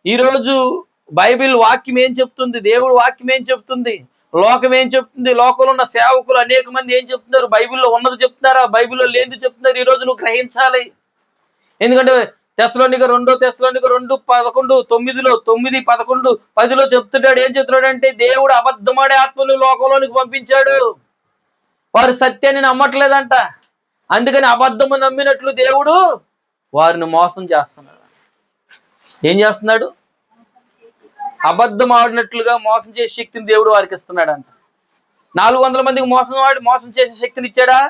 ఈరోజు బైబిల్ వాక్యం ఏం చెప్తుంది, దేవుడు వాక్యం ఏం చెప్తుంది, లోకం ఏం చెప్తుంది, లోకంలో ఉన్న సేవకులు అనేక మంది ఏం చెప్తున్నారు, బైబిల్లో ఉన్నది చెప్తున్నారా, బైబిల్లో లేనిది చెప్తున్నారు. ఈరోజు నువ్వు గ్రహించాలి. ఎందుకంటే తెస్సలోనిక 2 9, 11, 10 చెప్తున్నాడు. ఏం చెప్తున్నాడు అంటే దేవుడు అబద్ధమాడే ఆత్మలు లోకంలోనికి పంపించాడు. వారు సత్యాన్ని నమ్మట్లేదంట. అందుకని అబద్ధము నమ్మినట్లు దేవుడు వారిని మోసం చేస్తున్నాడు. ఏం చేస్తున్నాడు? అబద్ధం ఆడినట్లుగా మోసం చేసే శక్తిని దేవుడు వారికి ఇస్తున్నాడంట. 400 మందికి మోసం చేసే శక్తిని ఇచ్చాడా?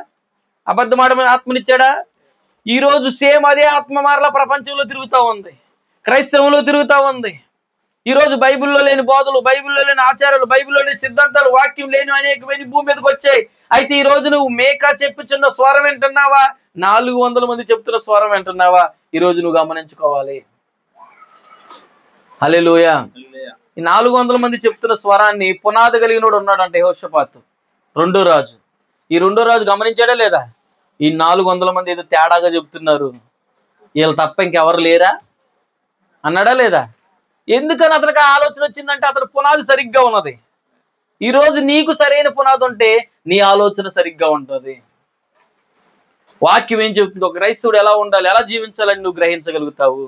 అబద్ధం ఆడమని ఆత్మనిచ్చాడా? ఈరోజు సేమ్ అదే ఆత్మ మరలా ప్రపంచంలో తిరుగుతూ ఉంది, క్రైస్తవంలో తిరుగుతూ ఉంది. ఈరోజు బైబిల్లో లేని బోధలు, బైబిల్లో లేని ఆచారాలు, బైబిల్లో లేని సిద్ధాంతాలు, వాక్యం లేని అనేకమైన భూమి మీదకి వచ్చాయి. అయితే ఈ రోజు నువ్వు మేకా చెప్పుచున్న స్వరం వింటున్నావా, 400 మంది చెప్తున్న స్వరం వింటున్నావా? ఈరోజు నువ్వు గమనించుకోవాలి. హల్లెలూయా. ఈ 400 మంది చెప్తున్న స్వరాన్ని పునాది కలిగినోడు ఉన్నాడంటే యెహోషాపాతు, రెండో రాజు. ఈ రెండో రాజు గమనించాడా లేదా? ఈ 400 మంది ఏదో తేడాగా చెప్తున్నారు, వీళ్ళు తప్ప ఇంకెవరు లేరా అన్నాడా లేదా? ఎందుకని అతనికి ఆలోచన వచ్చిందంటే అతని పునాది సరిగ్గా ఉన్నది. ఈరోజు నీకు సరైన పునాది ఉంటే నీ ఆలోచన సరిగ్గా ఉంటుంది. వాక్యం ఏం చెప్తుంది, ఒక క్రైస్తవుడు ఎలా ఉండాలి, ఎలా జీవించాలని నువ్వు గ్రహించగలుగుతావు.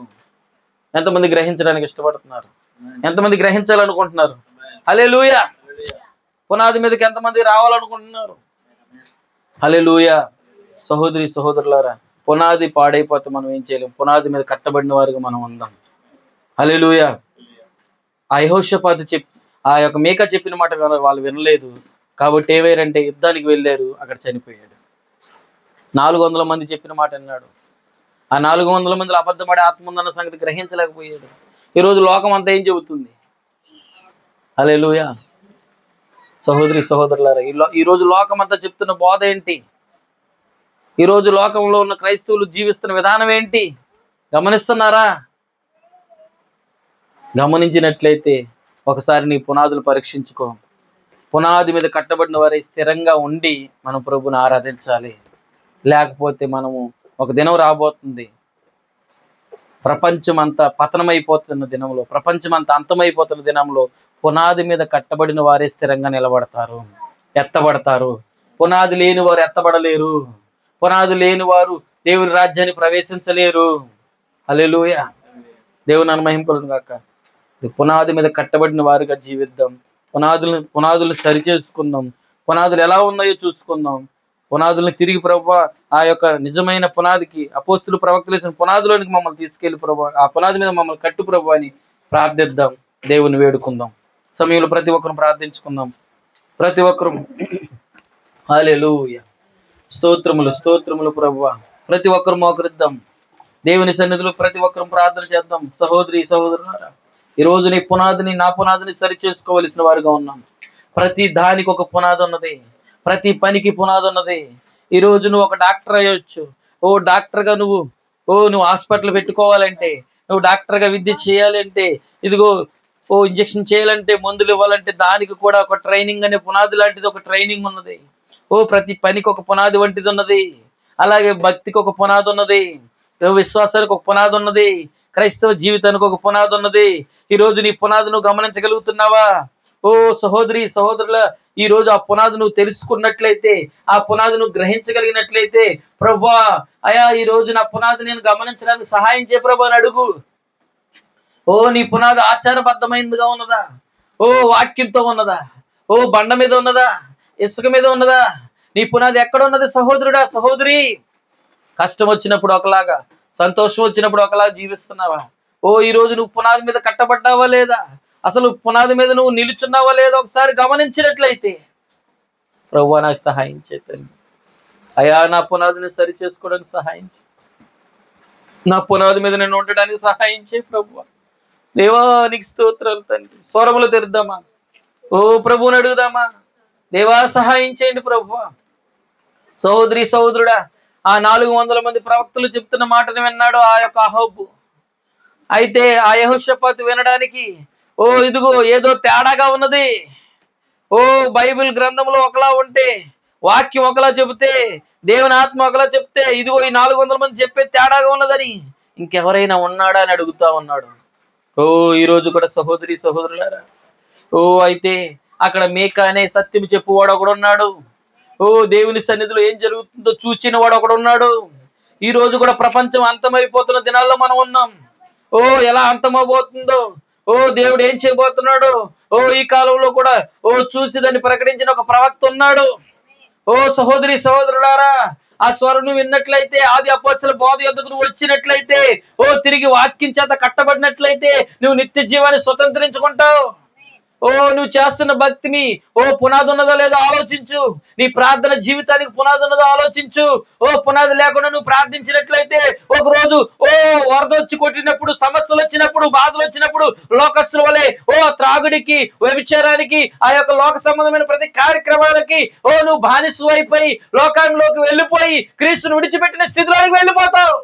ఎంతమంది గ్రహించడానికి ఇష్టపడుతున్నారు? ఎంతమంది గ్రహించాలనుకుంటున్నారు? హల్లెలూయా. పునాది మీదకి ఎంతమంది రావాలనుకుంటున్నారు? హల్లెలూయా. సహోదరి సహోదరులారా, పునాది పాడైపోతే మనం ఏం చేయలేం. పునాది మీద కట్టబడిన వారికి మనం ఉందాం. హల్లెలూయా. ఆ యెహోషాపాతు ఆ యొక్క మేకా చెప్పిన మాట వాళ్ళు వినలేదు కాబట్టి ఏవైరంటే యుద్ధానికి వెళ్ళారు, అక్కడ చనిపోయాడు. 400 మంది చెప్పిన మాట విన్నాడు. ఆ 400 మందిలో అబద్ధపడే ఆత్మ ఉందన్న సంగతి గ్రహించలేకపోయాడు. ఈరోజు లోకం అంతా ఏం చెబుతుంది? హల్లెలూయా. సహోదరి సహోదరులారా, ఈరోజు లోకం అంతా చెప్తున్న బోధ ఏంటి? ఈరోజు లోకంలో ఉన్న క్రైస్తవులు జీవిస్తున్న విధానం ఏంటి? గమనిస్తున్నారా? గమనించినట్లయితే ఒకసారి నీ పునాదులు పరీక్షించుకో. పునాది మీద కట్టబడిన వారి స్థిరంగా ఉండి మనం ప్రభుని ఆరాధించాలి. లేకపోతే మనము ఒక దినం రాబోతుంది, ప్రపంచమంతా పతనమైపోతున్న దినంలో, ప్రపంచమంతా అంతమైపోతున్న దినంలో పునాది మీద కట్టబడిన వారే స్థిరంగా నిలబడతారు, ఎత్తబడతారు. పునాది లేని వారు ఎత్తబడలేరు. పునాది లేని వారు దేవుని రాజ్యాన్ని ప్రవేశించలేరు. హల్లెలూయా. దేవుని అనుమహింపలను గాక. పునాది మీద కట్టబడిన వారుగా జీవిద్దాం. పునాదులను సరిచేసుకుందాం. పునాదులు ఎలా ఉన్నాయో చూసుకుందాం. పునాదులను తిరిగి ప్రభువా ఆ యొక్క నిజమైన పునాదికి, అపోస్తులు ప్రవక్తలు వేసిన పునాదిలోనికి మమ్మల్ని తీసుకెళ్లి ప్రభువా, ఆ పునాది మీద మమ్మల్ని కట్టు ప్రభువా అని ప్రార్థిద్దాం. దేవుని వేడుకుందాం. సమయంలో ప్రతి ఒక్కరు ప్రార్థించుకుందాం. ప్రతి ఒక్కరు హల్లెలూయా. స్తోత్రములు స్తోత్రములు ప్రభువా. ప్రతి ఒక్కరు మోకరిద్దాం. దేవుని సన్నిధిలో ప్రతి ఒక్కరు ప్రార్థన చేద్దాం. సహోదరి సహోదరులారా, ఈరోజు నీ పునాదిని, నా పునాదిని సరి చేసుకోవలసిన వారుగా ఉన్నాం. ప్రతి దానికి ఒక పునాది ఉన్నది, ప్రతి పనికి పునాది ఉన్నది. ఈరోజు నువ్వు ఒక డాక్టర్ అయ్యొచ్చు. డాక్టర్గా నువ్వు హాస్పిటల్ పెట్టుకోవాలంటే, నువ్వు డాక్టర్గా విద్య చేయాలంటే, ఇదిగో ఇంజక్షన్ చేయాలంటే, మందులు ఇవ్వాలంటే దానికి కూడా ఒక ట్రైనింగ్ అనే పునాది లాంటిది ఒక ట్రైనింగ్ ఉన్నది. ప్రతి పనికి ఒక పునాది వంటిది ఉన్నది. అలాగే భక్తికి ఒక పునాది ఉన్నది, విశ్వాసానికి ఒక పునాది ఉన్నది, క్రైస్తవ జీవితానికి ఒక పునాది ఉన్నది. ఈరోజు నీ పునాది నువ్వు గమనించగలుగుతున్నావా? సహోదరి సహోదరుల, ఈ రోజు ఆ పునాది నువ్వు తెలుసుకున్నట్లయితే, ఆ పునాది నువ్వు గ్రహించగలిగినట్లయితే, ప్రభువా అయా ఈ రోజు నా పునాది నేను గమనించడానికి సహాయం చేయ ప్రభు అని అడుగు. నీ పునాది ఆచారబద్ధమైనదిగా ఉన్నదా? వాక్యంతో ఉన్నదా? బండ మీద ఉన్నదా? ఇసుక మీద ఉన్నదా? నీ పునాది ఎక్కడ ఉన్నది సహోదరుడా సహోదరి? కష్టం వచ్చినప్పుడు ఒకలాగా, సంతోషం వచ్చినప్పుడు ఒకలాగా జీవిస్తున్నావా? ఈ రోజు నువ్వు పునాది మీద కట్టబడ్డావా లేదా? అసలు పునాది మీద నువ్వు నిలుచున్నావా లేదా? ఒకసారి గమనించినట్లయితే, ప్రభువా నాకు సహాయం చేయండి అయ్యా, నా పునాదిని సరి చేసుకోవడానికి సహాయం చేయి, నా పునాది మీద నేను ఉండడానికి సహాయం చేయి ప్రభువా. దేవా నీకు స్తోత్రాలు తండ్రి. స్వరములు తెరుద్దామా? ప్రభువుని అడుగుదామా? దేవా సహాయం చేయండి ప్రభువా. సహోదరి సహోదరుడా, ఆ 400 మంది ప్రవక్తలు చెప్తున్న మాటను విన్నాడు ఆ యొక్క అహాబు. అయితే ఆ యెహోషాపాతు వినడానికి ఇదిగో ఏదో తేడాగా ఉన్నది, ఓ బైబిల్ గ్రంథంలో ఒకలా ఉంటే, వాక్యం ఒకలా చెబితే, దేవుని ఆత్మ ఒకలా చెప్తే, ఇదిగో ఈ 400 మంది చెప్పే తేడాగా ఉన్నదని ఇంకెవరైనా ఉన్నాడా అని అడుగుతా ఉన్నాడు. ఓ ఈరోజు కూడా సహోదరి సహోదరులారా, ఓ అయితే అక్కడ మేక అనే సత్యం చెప్పువాడు ఒకడు ఉన్నాడు. ఓ దేవుని సన్నిధిలో ఏం జరుగుతుందో చూచిన వాడు ఒకడు ఉన్నాడు. ఈ రోజు కూడా ప్రపంచం అంతమైపోతున్న దినాల్లో మనం ఉన్నాం. ఓ ఎలా అంతమైపోతుందో, ఓ దేవుడు ఏం చేయబోతున్నాడు, ఓ ఈ కాలంలో కూడా ఓ చూసి దాన్ని ప్రకటించిన ఒక ప్రవక్త ఉన్నాడు. ఓ సహోదరి సహోదరులారా, ఆ స్వరం విన్నట్లయితే, ఆది అపోస్తలుల బోధ యొద్దకు నువ్వు వచ్చినట్లయితే, ఓ తిరిగి వాక్యం చేత కట్టబడినట్లయితే నువ్వు నిత్య జీవాన్ని స్వతంత్రించుకుంటావు. ఓ నువ్వు చేస్తున్న భక్తిని ఓ పునాది ఉన్నదో లేదో ఆలోచించు. నీ ప్రార్థన జీవితానికి పునాది ఉన్నదో ఆలోచించు. ఓ పునాది లేకుండా నువ్వు ప్రార్థించినట్లయితే ఒక రోజు ఓ వరద వచ్చి కొట్టినప్పుడు, సమస్యలు వచ్చినప్పుడు, బాధలు వచ్చినప్పుడు లోకస్తుల వలె ఓ త్రాగుడికి, వ్యభిచారానికి, ఆ యొక్క లోక సంబంధమైన ప్రతి కార్యక్రమాలకి ఓ నువ్వు బానిసు అయిపోయి లోకంలోకి వెళ్ళిపోయి క్రీస్తును విడిచిపెట్టిన స్థితిలోకి వెళ్ళిపోతావు.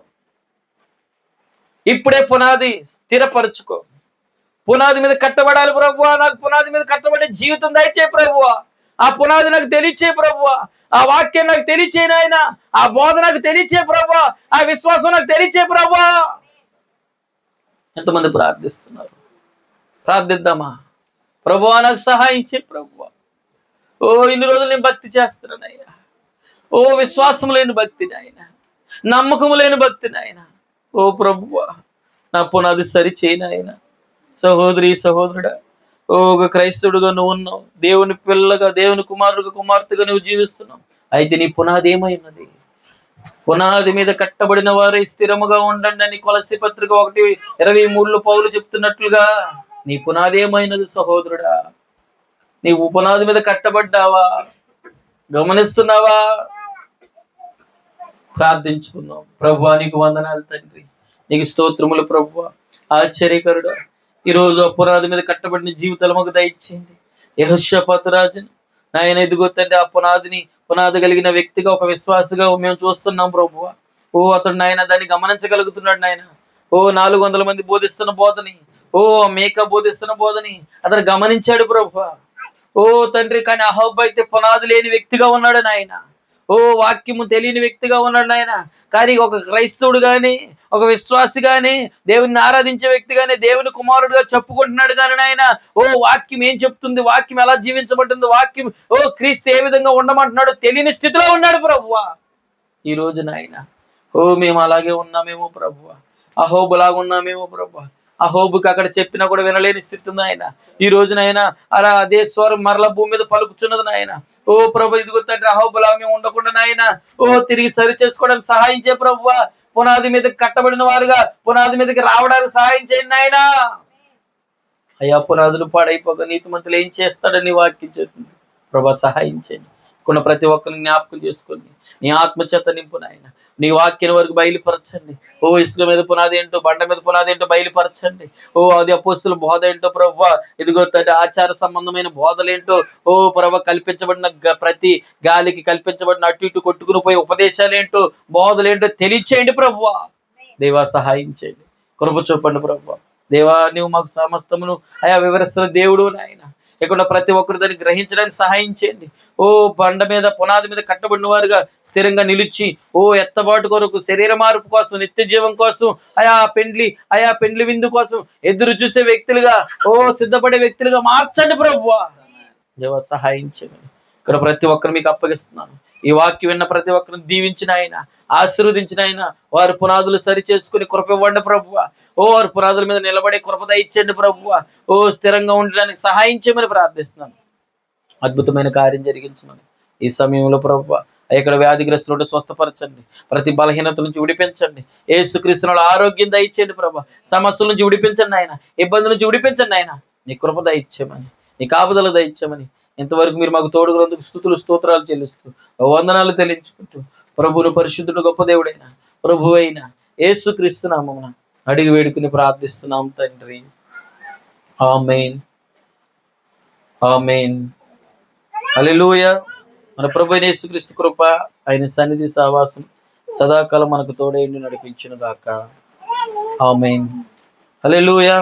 ఇప్పుడే పునాది స్థిరపరచుకో. పునాది మీద కట్టబడాలి ప్రభువా, నాకు పునాది మీద కట్టబడే జీవితం దయచే ప్రభువా. ఆ పునాది నాకు తెలియచే ప్రభువా, ఆ వాక్యం నాకు తెలియచే నాయన, ఆ బోధ నాకు తెలియచే ప్రభువా, ఆ విశ్వాసం నాకు తెలియచే ప్రభువా. ఎంతమంది ప్రార్థిస్తున్నారు? ప్రార్థిద్దామా? ప్రభువా నాకు సహాయం చే ప్రభువా. ఓ ఇన్ని రోజులు నేను భక్తి చేస్తున్నానయ్యా. ఓ విశ్వాసం లేని భక్తి నాయన, నమ్మకం లేని భక్తి నాయన. ఓ ప్రభువా నా పునాది సరి చేయనాయన. సహోదరి సహోదరుడా, ఓ ఒక క్రైస్తవుడుగా నువ్వు ఉన్నావు, దేవుని పిల్లగా, దేవుని కుమారుడుగా, కుమార్తెగా నువ్వు జీవిస్తున్నావు. అయితే నీ పునాది ఏమైనది? పునాది మీద కట్టబడిన వారే స్థిరముగా ఉండండి అని కొలస్సీ పత్రిక 1:23 పౌలు చెప్తున్నట్లుగా నీ పునాది ఏమైనది సహోదరుడా? నీవు పునాది మీద కట్టబడ్డావా? గమనిస్తున్నావా? ప్రార్థించుకున్నాం. ప్రభువా నీకు వందనాలు తండ్రి, నీకు స్తోత్రములు ప్రభువా. ఆశ్చర్యకరుడా, ఈరోజు ఆ పునాది మీద కట్టబడిన జీవితాలు మాకు దయచేయండి. యెహోషాపాతు రాజును నాయన ఎదుగో తండ్రి, ఆ పునాది కలిగిన వ్యక్తిగా, ఒక విశ్వాసగా మేము చూస్తున్నాం ప్రభువా. ఓ అతడు నాయన దాన్ని గమనించగలుగుతున్నాడు నాయన. ఓ 400 మంది బోధిస్తున్న బోధని, ఓ మేక బోధిస్తున్న బోధని అతను గమనించాడు ప్రభువా. ఓ తండ్రి, కానీ అహోబు అయితే పునాది లేని వ్యక్తిగా ఉన్నాడు నాయన. ఓ వాక్యము తెలియని వ్యక్తిగా ఉన్నాడు నాయన. కానీ ఒక క్రైస్తవుడు గాని, ఒక విశ్వాసి గాని, దేవుని ఆరాధించే వ్యక్తి గాని, దేవుని కుమారుడుగా చెప్పుకుంటున్నాడు కానీ నాయన, ఓ వాక్యం ఏం చెప్తుంది, వాక్యం ఎలా జీవించబడుతుంది, వాక్యం ఓ క్రీస్తు ఏ విధంగా ఉండమంటున్నాడు తెలియని స్థితిలో ఉన్నాడు ప్రభువా. ఈ రోజు నాయన ఓ మేము అలాగే ఉన్నామేమో ప్రభువా, అహోబులాగా ఉన్నామేమో ప్రభువా. అహోబుకి అక్కడ చెప్పినా కూడా వినలేని స్థితి ఉంది ఆయన. ఈ రోజు నాయన అలా అదే స్వరం మరల భూమి మీద పలుకుచున్నది నాయన. ఓ ప్రభు ఇదిగో తండ్రి, అహోబులాగా మేము ఉండకుండా నాయన ఓ తిరిగి సరి చేసుకోవడానికి సహాయం చే ప్రభువా. పునాది మీదకి కట్టబడిన వారుగా పునాది మీదకి రావడానికి సహాయం చేయండి నాయన. అయ్యా పునాదులు పాడైపోక నీతిమంతులు ఏం చేస్తాడని వాక్యం చెప్తుంది ప్రభా. సహాయం చేయండి. కొన్న ప్రతి ఒక్కరిని జ్ఞాపకం చేసుకోండి. నీ ఆత్మచేత నింపు నాయన. నీ వాక్యం వరకు బయలుపరచండి. ఓ ఇసుక మీద పునాది ఏంటో, బండ మీద పునాది ఏంటో బయలుపరచండి. ఓ అది అపోస్తుల బోధ ఏంటో ప్రభువా, ఇదిగో తండ్రి ఆచార సంబంధమైన బోధలేంటో ఓ ప్రభు, కల్పించబడిన ప్రతి గాలికి కల్పించబడిన అటు ఇటు కొట్టుకుని పోయే ఉపదేశాలు ఏంటో, బోధలేంటో తెలియచేయండి ప్రభువా. దేవా సహాయం చేయండి, కృప చూపండి ప్రభువా. దేవా నువ్వు మాకు సమస్తమును అయా వివరిస్తున్న దేవుడు నాయన. ఇక్కడ ప్రతి ఒక్కరు దాన్ని గ్రహించడానికి సహాయం చేయండి. ఓ బండ మీద పునాది మీద కట్టబడిన వారుగా స్థిరంగా నిలిచి ఓ ఎత్తబాటు కొరకు, శరీర మార్పు కోసం, నిత్య జీవం కోసం, ఆయా పెండ్లి విందు కోసం ఎదురు చూసే వ్యక్తులుగా, ఓ సిద్ధపడే వ్యక్తులుగా మార్చండి ప్రభువా. దేవ సహాయం చేయండి. ఇక్కడ ప్రతి ఒక్కరు మీకు అప్పగిస్తున్నాను. ఈ వాక్యం విన్న ప్రతి ఒక్కరిని దీవించిన ఆయన, ఆశీర్వదించిన ఆయన, వారి పునాదులు సరి చేసుకుని కృప ఇవ్వండి ప్రభువా. ఓ వారి పునాదుల మీద నిలబడే కృప దయచేయండి ప్రభువా. ఓ స్థిరంగా ఉండడానికి సహాయం చేయమని ప్రార్థిస్తున్నాను. అద్భుతమైన కార్యం జరిగించమని ఈ సమయంలో ప్రభువా. ఇక్కడ వ్యాధిగ్రస్తులు స్వస్థపరచండి, ప్రతి బలహీనత నుంచి విడిపించండి. యేసుక్రీస్తులో ఆరోగ్యం దయచేయండి ప్రభా. సమస్యల నుంచి విడిపించండి ఆయన, ఇబ్బందుల నుంచి విడిపించండి ఆయన. నీ కృప దయచేయమని, నీ కాపుదల దయచేయమని, ఇంతవరకు మీరు మాకు తోడుగునందుకు స్తుతులు స్తోత్రాలు చెల్లిస్తూ వందనాలు చెల్లించుకుంటూ ప్రభువును పరిశుద్ధుడు గొప్ప దేవుడైన ప్రభు అయిన యేసుక్రీస్తు నామమున అడిగి వేడుకుని ప్రార్థిస్తున్నాం తండ్రి. ఆమేన్, ఆమేన్, హల్లెలూయా. మన ప్రభు అయిన యేసుక్రీస్తు కృప, ఆయన సన్నిధి సహవాసం సదాకాలం మనకు తోడైండి నడిపించును గాక. ఆమేన్, హల్లెలూయా.